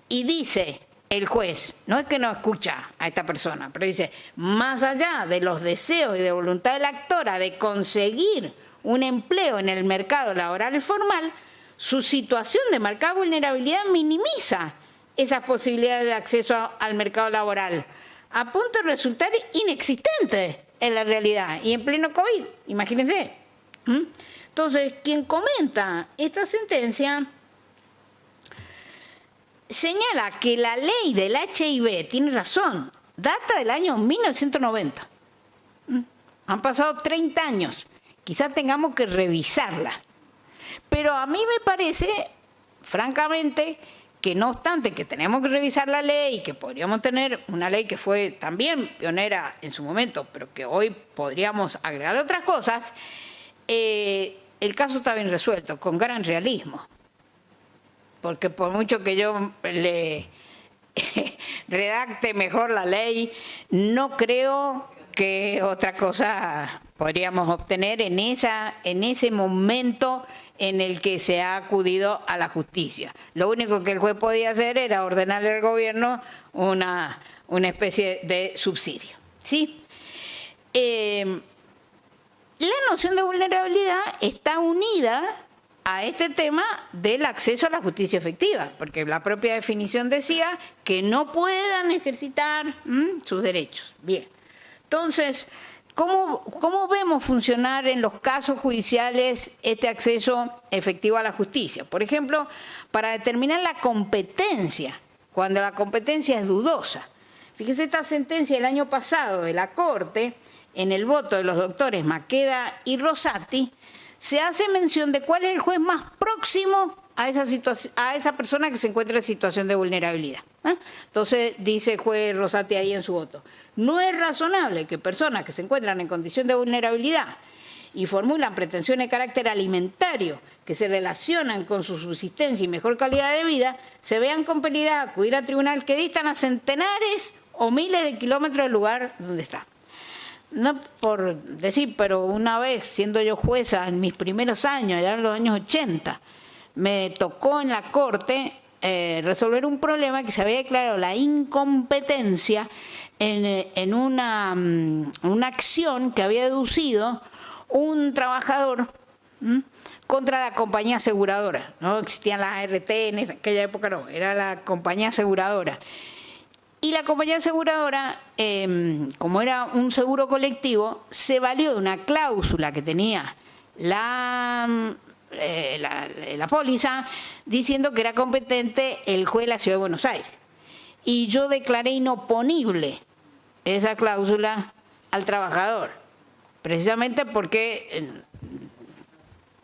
Y dice el juez, no es que no escucha a esta persona, pero dice, más allá de los deseos y de voluntad de la actora de conseguir un empleo en el mercado laboral formal, su situación de marcada vulnerabilidad minimiza esas posibilidades de acceso al mercado laboral, a punto de resultar inexistente en la realidad y en pleno COVID, imagínense. Entonces, quien comenta esta sentencia señala que la ley del HIV, tiene razón, data del año 1990. Han pasado 30 años. Quizás tengamos que revisarla. Pero a mí me parece, francamente, que no obstante que tenemos que revisar la ley, que podríamos tener una ley que fue también pionera en su momento, pero que hoy podríamos agregar otras cosas, el caso está bien resuelto, con gran realismo. Porque por mucho que yo le redacte mejor la ley, no creo que otra cosa podríamos obtener en ese momento en el que se ha acudido a la justicia. Lo único que el juez podía hacer era ordenarle al gobierno una especie de subsidio. ¿Sí? La noción de vulnerabilidad está unida a este tema del acceso a la justicia efectiva, porque la propia definición decía que no puedan ejercitar sus derechos. Bien, entonces, ¿cómo vemos funcionar en los casos judiciales este acceso efectivo a la justicia? Por ejemplo, para determinar la competencia, cuando la competencia es dudosa. Fíjese esta sentencia del año pasado de la Corte, en el voto de los doctores Maqueda y Rosati, se hace mención de cuál es el juez más próximo a esa persona que se encuentra en situación de vulnerabilidad. Entonces, dice el juez Rosati ahí en su voto, no es razonable que personas que se encuentran en condición de vulnerabilidad y formulan pretensiones de carácter alimentario que se relacionan con su subsistencia y mejor calidad de vida, se vean compelidas a acudir a tribunal que distan a centenares o miles de kilómetros del lugar donde están. No por decir, pero una vez, siendo yo jueza en mis primeros años, ya en los años 80, me tocó en la Corte resolver un problema que se había declarado la incompetencia en una acción que había deducido un trabajador contra la compañía aseguradora. No existían las ART en aquella época, no, era la compañía aseguradora. Y la compañía aseguradora, como era un seguro colectivo, se valió de una cláusula que tenía la póliza, diciendo que era competente el juez de la Ciudad de Buenos Aires. Y yo declaré inoponible esa cláusula al trabajador, precisamente porque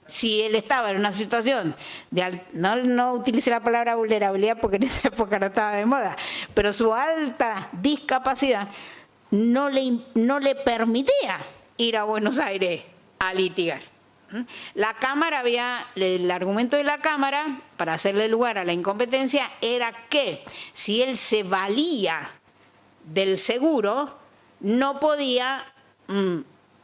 si él estaba en una situación de no utilicé la palabra vulnerabilidad porque en esa época no estaba de moda, pero su alta discapacidad no le permitía ir a Buenos Aires a litigar. La Cámara el argumento de la Cámara para hacerle lugar a la incompetencia era que si él se valía del seguro, no podía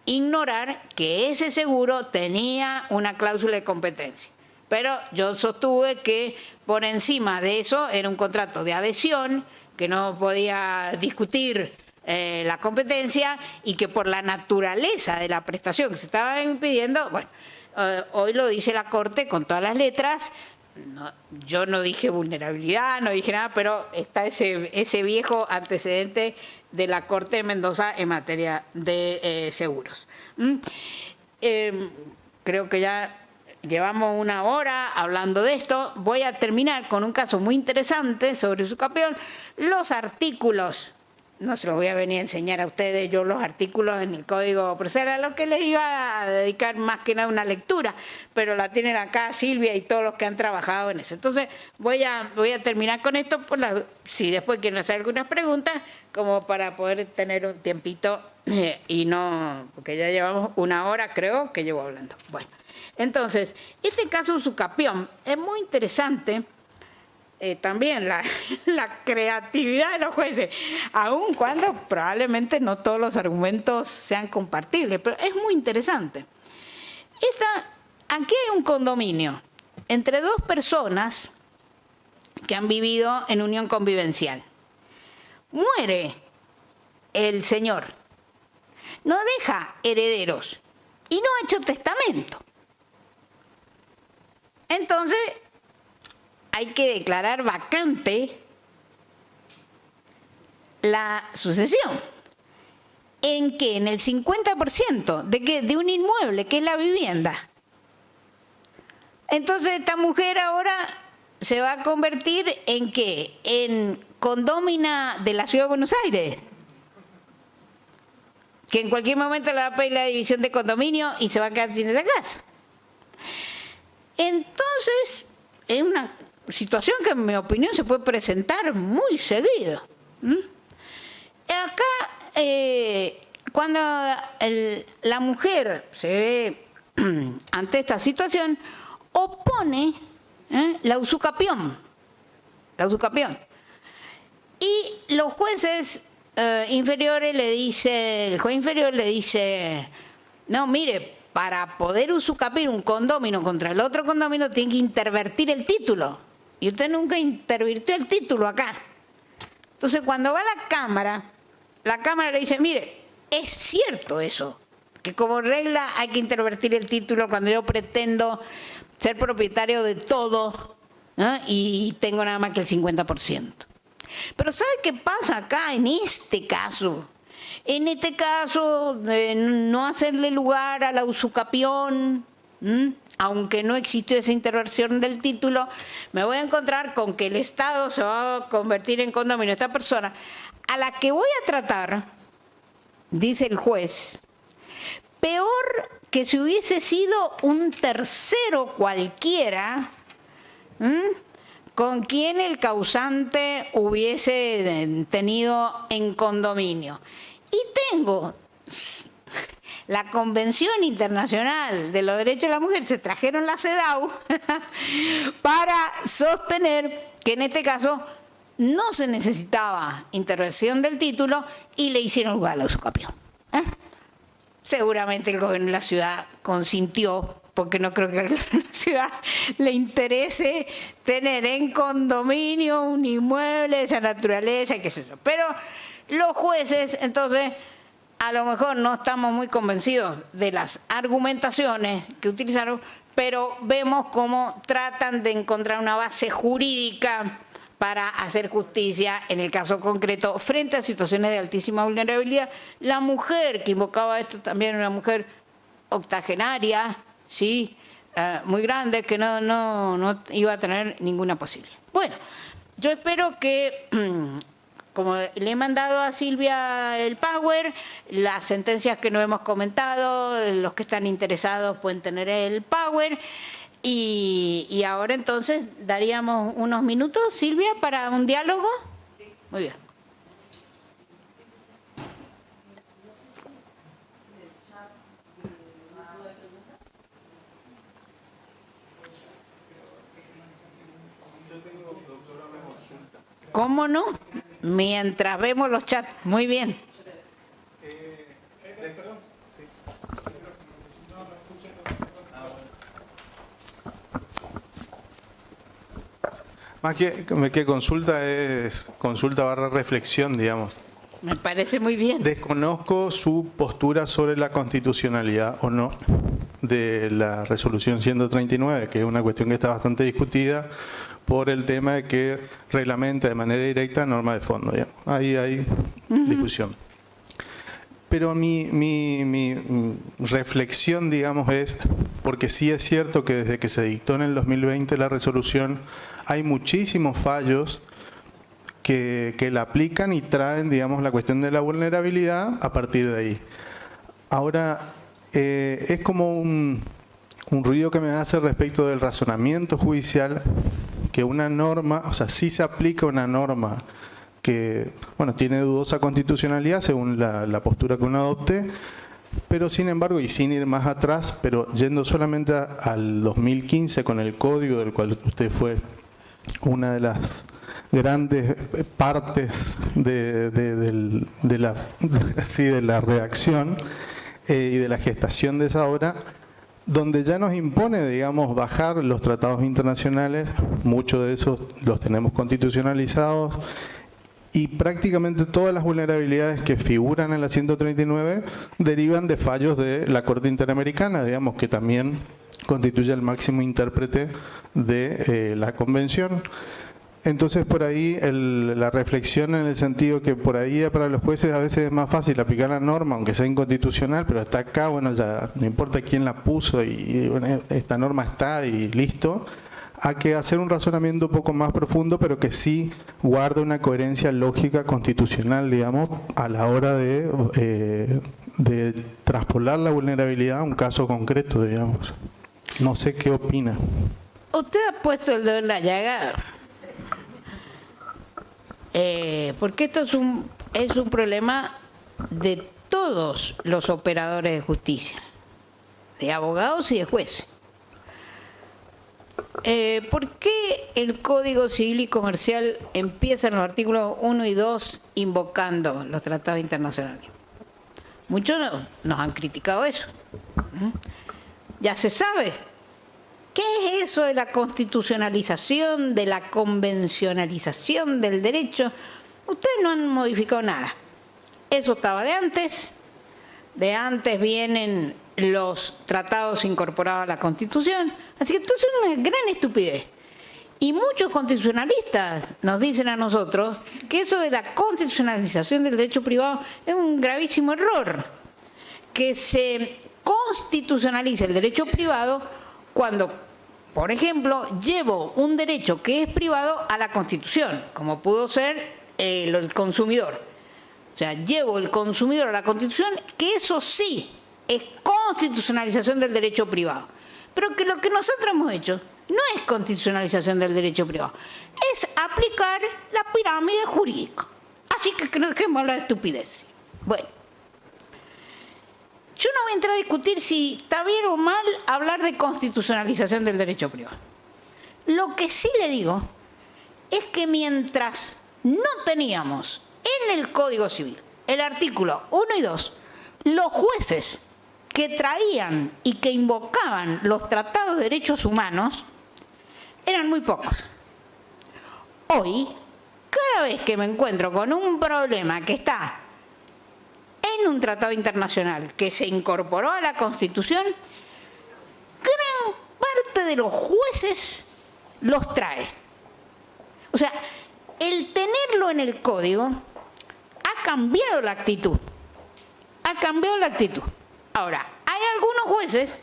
ignorar que ese seguro tenía una cláusula de competencia. Pero yo sostuve que por encima de eso era un contrato de adhesión, que no podía discutir la competencia y que por la naturaleza de la prestación que se estaba impidiendo, bueno, hoy lo dice la Corte con todas las letras. No, yo no dije vulnerabilidad, no dije nada, pero está ese viejo antecedente de la Corte de Mendoza en materia de seguros. Creo que ya llevamos una hora hablando de esto. Voy a terminar con un caso muy interesante sobre usucapión. Los artículos, no se los voy a venir a enseñar a ustedes yo los artículos en el Código Procesal, a lo que les iba a dedicar más que nada una lectura, pero la tienen acá Silvia y todos los que han trabajado en eso. Entonces voy a terminar con esto, si después quieren hacer algunas preguntas, como para poder tener un tiempito y no, porque ya llevamos una hora creo que llevo hablando. Bueno, entonces, este caso usucapión es muy interesante. También la creatividad de los jueces, aun cuando probablemente no todos los argumentos sean compartibles, pero es muy interesante. Aquí hay un condominio entre dos personas que han vivido en unión convivencial. Muere el señor, no deja herederos y no ha hecho testamento. Entonces, hay que declarar vacante la sucesión. ¿En qué? En el 50% de un inmueble, que es la vivienda. Entonces, esta mujer ahora se va a convertir ¿en qué? En condómina de la Ciudad de Buenos Aires, que en cualquier momento le va a pedir la división de condominio y se va a quedar sin esa casa. Entonces, es una situación que en mi opinión se puede presentar muy seguido. Acá, cuando la mujer se ve ante esta situación, opone la usucapión. Y los jueces inferiores el juez inferior le dice, no, mire, para poder usucapiar un condómino contra el otro condómino tiene que intervertir el título. Y usted nunca intervirtió el título acá. Entonces, cuando va a la Cámara le dice, mire, es cierto eso, que como regla hay que intervertir el título cuando yo pretendo ser propietario de todo, ¿no? Y tengo nada más que el 50%. Pero ¿sabe qué pasa acá en este caso? En este caso, no hacerle lugar a la usucapión, aunque no existió esa interversión del título, me voy a encontrar con que el Estado se va a convertir en condominio de esta persona, a la que voy a tratar, dice el juez, peor que si hubiese sido un tercero cualquiera, con quien el causante hubiese tenido en condominio. Y tengo la Convención Internacional de los Derechos de la Mujer, se trajeron la CEDAW para sostener que en este caso no se necesitaba intervención del título y le hicieron lugar a la usucapión. Seguramente el gobierno de la ciudad consintió, porque no creo que a la ciudad le interese tener en condominio un inmueble de esa naturaleza y qué sé yo. Pero los jueces entonces a lo mejor no estamos muy convencidos de las argumentaciones que utilizaron, pero vemos cómo tratan de encontrar una base jurídica para hacer justicia en el caso concreto frente a situaciones de altísima vulnerabilidad. La mujer que invocaba esto también era una mujer octogenaria, ¿sí? Muy grande, que no iba a tener ninguna posibilidad. Bueno, yo espero que, como le he mandado a Silvia el Power, las sentencias que no hemos comentado, los que están interesados pueden tener el Power. Y ahora entonces daríamos unos minutos, Silvia, para un diálogo. Sí. Muy bien. ¿Cómo no? Mientras vemos los chats. Muy bien. Más que consulta es consulta / reflexión, digamos. Me parece muy bien. Desconozco su postura sobre la constitucionalidad o no de la resolución 139, que es una cuestión que está bastante discutida por el tema de que reglamenta de manera directa norma de fondo. Digamos. Ahí hay discusión. Pero mi reflexión, digamos, es, porque sí es cierto que desde que se dictó en el 2020 la resolución, hay muchísimos fallos que la aplican y traen, digamos, la cuestión de la vulnerabilidad a partir de ahí. Ahora, es como un ruido que me hace respecto del razonamiento judicial, que una norma, o sea, sí se aplica una norma que, bueno, tiene dudosa constitucionalidad según la postura que uno adopte, pero sin embargo, y sin ir más atrás, pero yendo solamente al 2015 con el código del cual usted fue una de las grandes partes de la redacción y de la gestación de esa obra, donde ya nos impone, digamos, bajar los tratados internacionales, muchos de esos los tenemos constitucionalizados, y prácticamente todas las vulnerabilidades que figuran en la 139 derivan de fallos de la Corte Interamericana, digamos, que también constituye el máximo intérprete de la Convención. Entonces, por ahí la reflexión en el sentido que por ahí para los jueces a veces es más fácil aplicar la norma, aunque sea inconstitucional, pero está acá, bueno, ya no importa quién la puso y bueno, esta norma está y listo, a que hacer un razonamiento un poco más profundo, pero que sí guarde una coherencia lógica constitucional, digamos, a la hora de traspolar la vulnerabilidad a un caso concreto, digamos. No sé qué opina. Usted ha puesto el dedo en la llaga, porque esto es un problema de todos los operadores de justicia, de abogados y de jueces. ¿Por qué el Código Civil y Comercial empieza en los artículos 1 y 2 invocando los tratados internacionales? Muchos nos han criticado eso. Ya se sabe. ¿Qué es eso de la constitucionalización, de la convencionalización del derecho? Ustedes no han modificado nada. Eso estaba de antes. De antes vienen los tratados incorporados a la Constitución. Así que esto es una gran estupidez. Y muchos constitucionalistas nos dicen a nosotros que eso de la constitucionalización del derecho privado es un gravísimo error. Que se constitucionalice el derecho privado cuando, por ejemplo, llevo un derecho que es privado a la Constitución, como pudo ser el consumidor. O sea, llevo el consumidor a la Constitución, que eso sí es constitucionalización del derecho privado. Pero que lo que nosotros hemos hecho no es constitucionalización del derecho privado, es aplicar la pirámide jurídica. Así que no dejemos hablar de estupidez. Bueno, yo no voy a entrar a discutir si está bien o mal hablar de constitucionalización del derecho privado. Lo que sí le digo es que mientras no teníamos en el Código Civil el artículo 1 y 2, los jueces que traían y que invocaban los tratados de derechos humanos eran muy pocos. Hoy, cada vez que me encuentro con un problema que está en tiene un tratado internacional que se incorporó a la Constitución, gran parte de los jueces los trae. O sea, el tenerlo en el código ha cambiado la actitud. Ha cambiado la actitud. Ahora, hay algunos jueces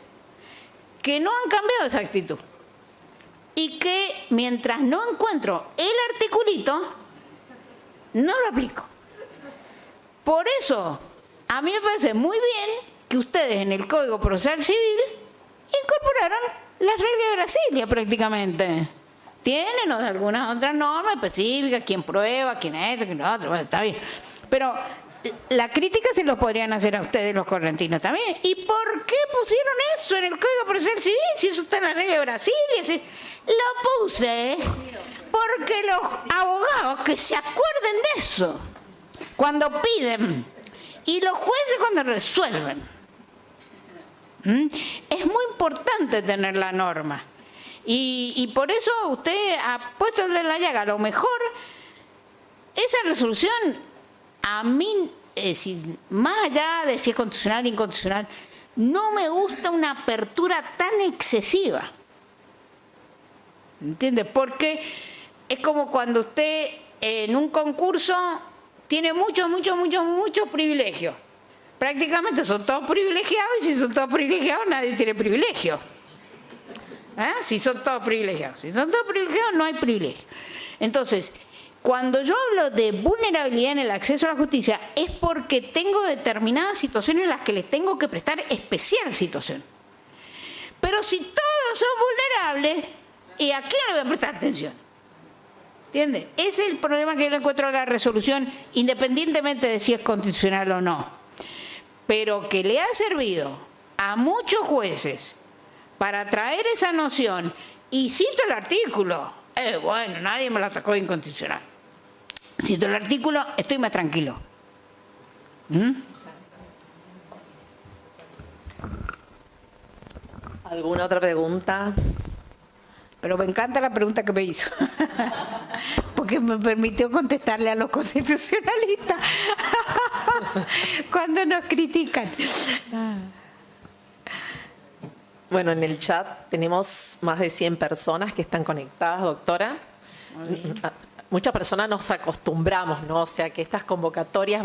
que no han cambiado esa actitud. Y que mientras no encuentro el articulito, no lo aplico. Por eso, a mí me parece muy bien que ustedes en el Código Procesal Civil incorporaron las reglas de Brasilia prácticamente. Tienen algunas otras normas específicas, quién prueba, quién es esto, quién es lo otro, bueno, está bien. Pero la crítica se los podrían hacer a ustedes los correntinos también. ¿Y por qué pusieron eso en el Código Procesal Civil si eso está en la regla de Brasilia? Lo puse porque los abogados que se acuerden de eso cuando piden y los jueces cuando resuelven. Es muy importante tener la norma. Y por eso usted ha puesto el de la llaga. A lo mejor esa resolución, a mí, más allá de si es constitucional o inconstitucional, no me gusta una apertura tan excesiva. ¿Entiende? Porque es como cuando usted en un concurso tiene muchos privilegios. Prácticamente son todos privilegiados y si son todos privilegiados nadie tiene privilegio. Si son todos privilegiados. Si son todos privilegiados no hay privilegio. Entonces, cuando yo hablo de vulnerabilidad en el acceso a la justicia es porque tengo determinadas situaciones en las que les tengo que prestar especial situación. Pero si todos son vulnerables, ¿y a quién le voy a prestar atención? ¿Entiende? Ese es el problema que yo le encuentro a la resolución, independientemente de si es constitucional o no. Pero que le ha servido a muchos jueces para traer esa noción, y cito el artículo, bueno, nadie me lo atacó de inconstitucional. Cito el artículo, estoy más tranquilo. ¿Alguna otra pregunta? Pero me encanta la pregunta que me hizo, porque me permitió contestarle a los constitucionalistas cuando nos critican. Bueno, en el chat tenemos más de 100 personas que están conectadas, doctora. Muchas personas nos acostumbramos, ¿no? O sea, que estas convocatorias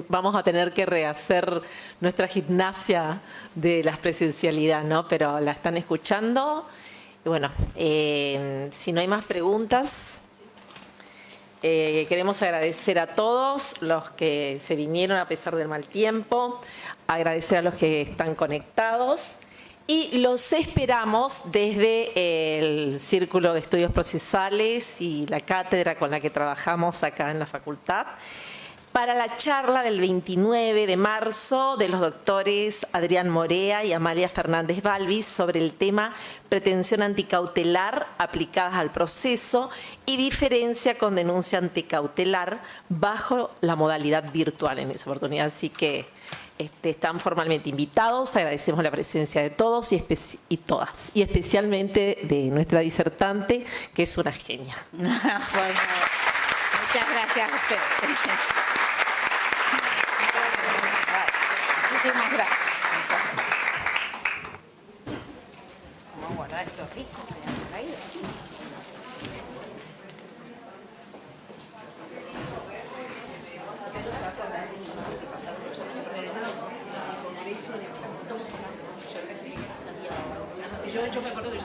vamos a tener que rehacer nuestra gimnasia de la presencialidad, ¿no? Pero la están escuchando. Y bueno, si no hay más preguntas, queremos agradecer a todos los que se vinieron a pesar del mal tiempo, agradecer a los que están conectados y los esperamos desde el Círculo de Estudios Procesales y la cátedra con la que trabajamos acá en la facultad para la charla del 29 de marzo de los doctores Adrián Morea y Amalia Fernández Balvis sobre el tema pretensión anticautelar aplicadas al proceso y diferencia con denuncia anticautelar bajo la modalidad virtual en esa oportunidad. Así que están formalmente invitados, agradecemos la presencia de todos y todas, y especialmente de nuestra disertante, que es una genia. Bueno, muchas gracias a ustedes. Muchísimas gracias. Vamos a guardar estos ricos que han traído. Yo me acuerdo que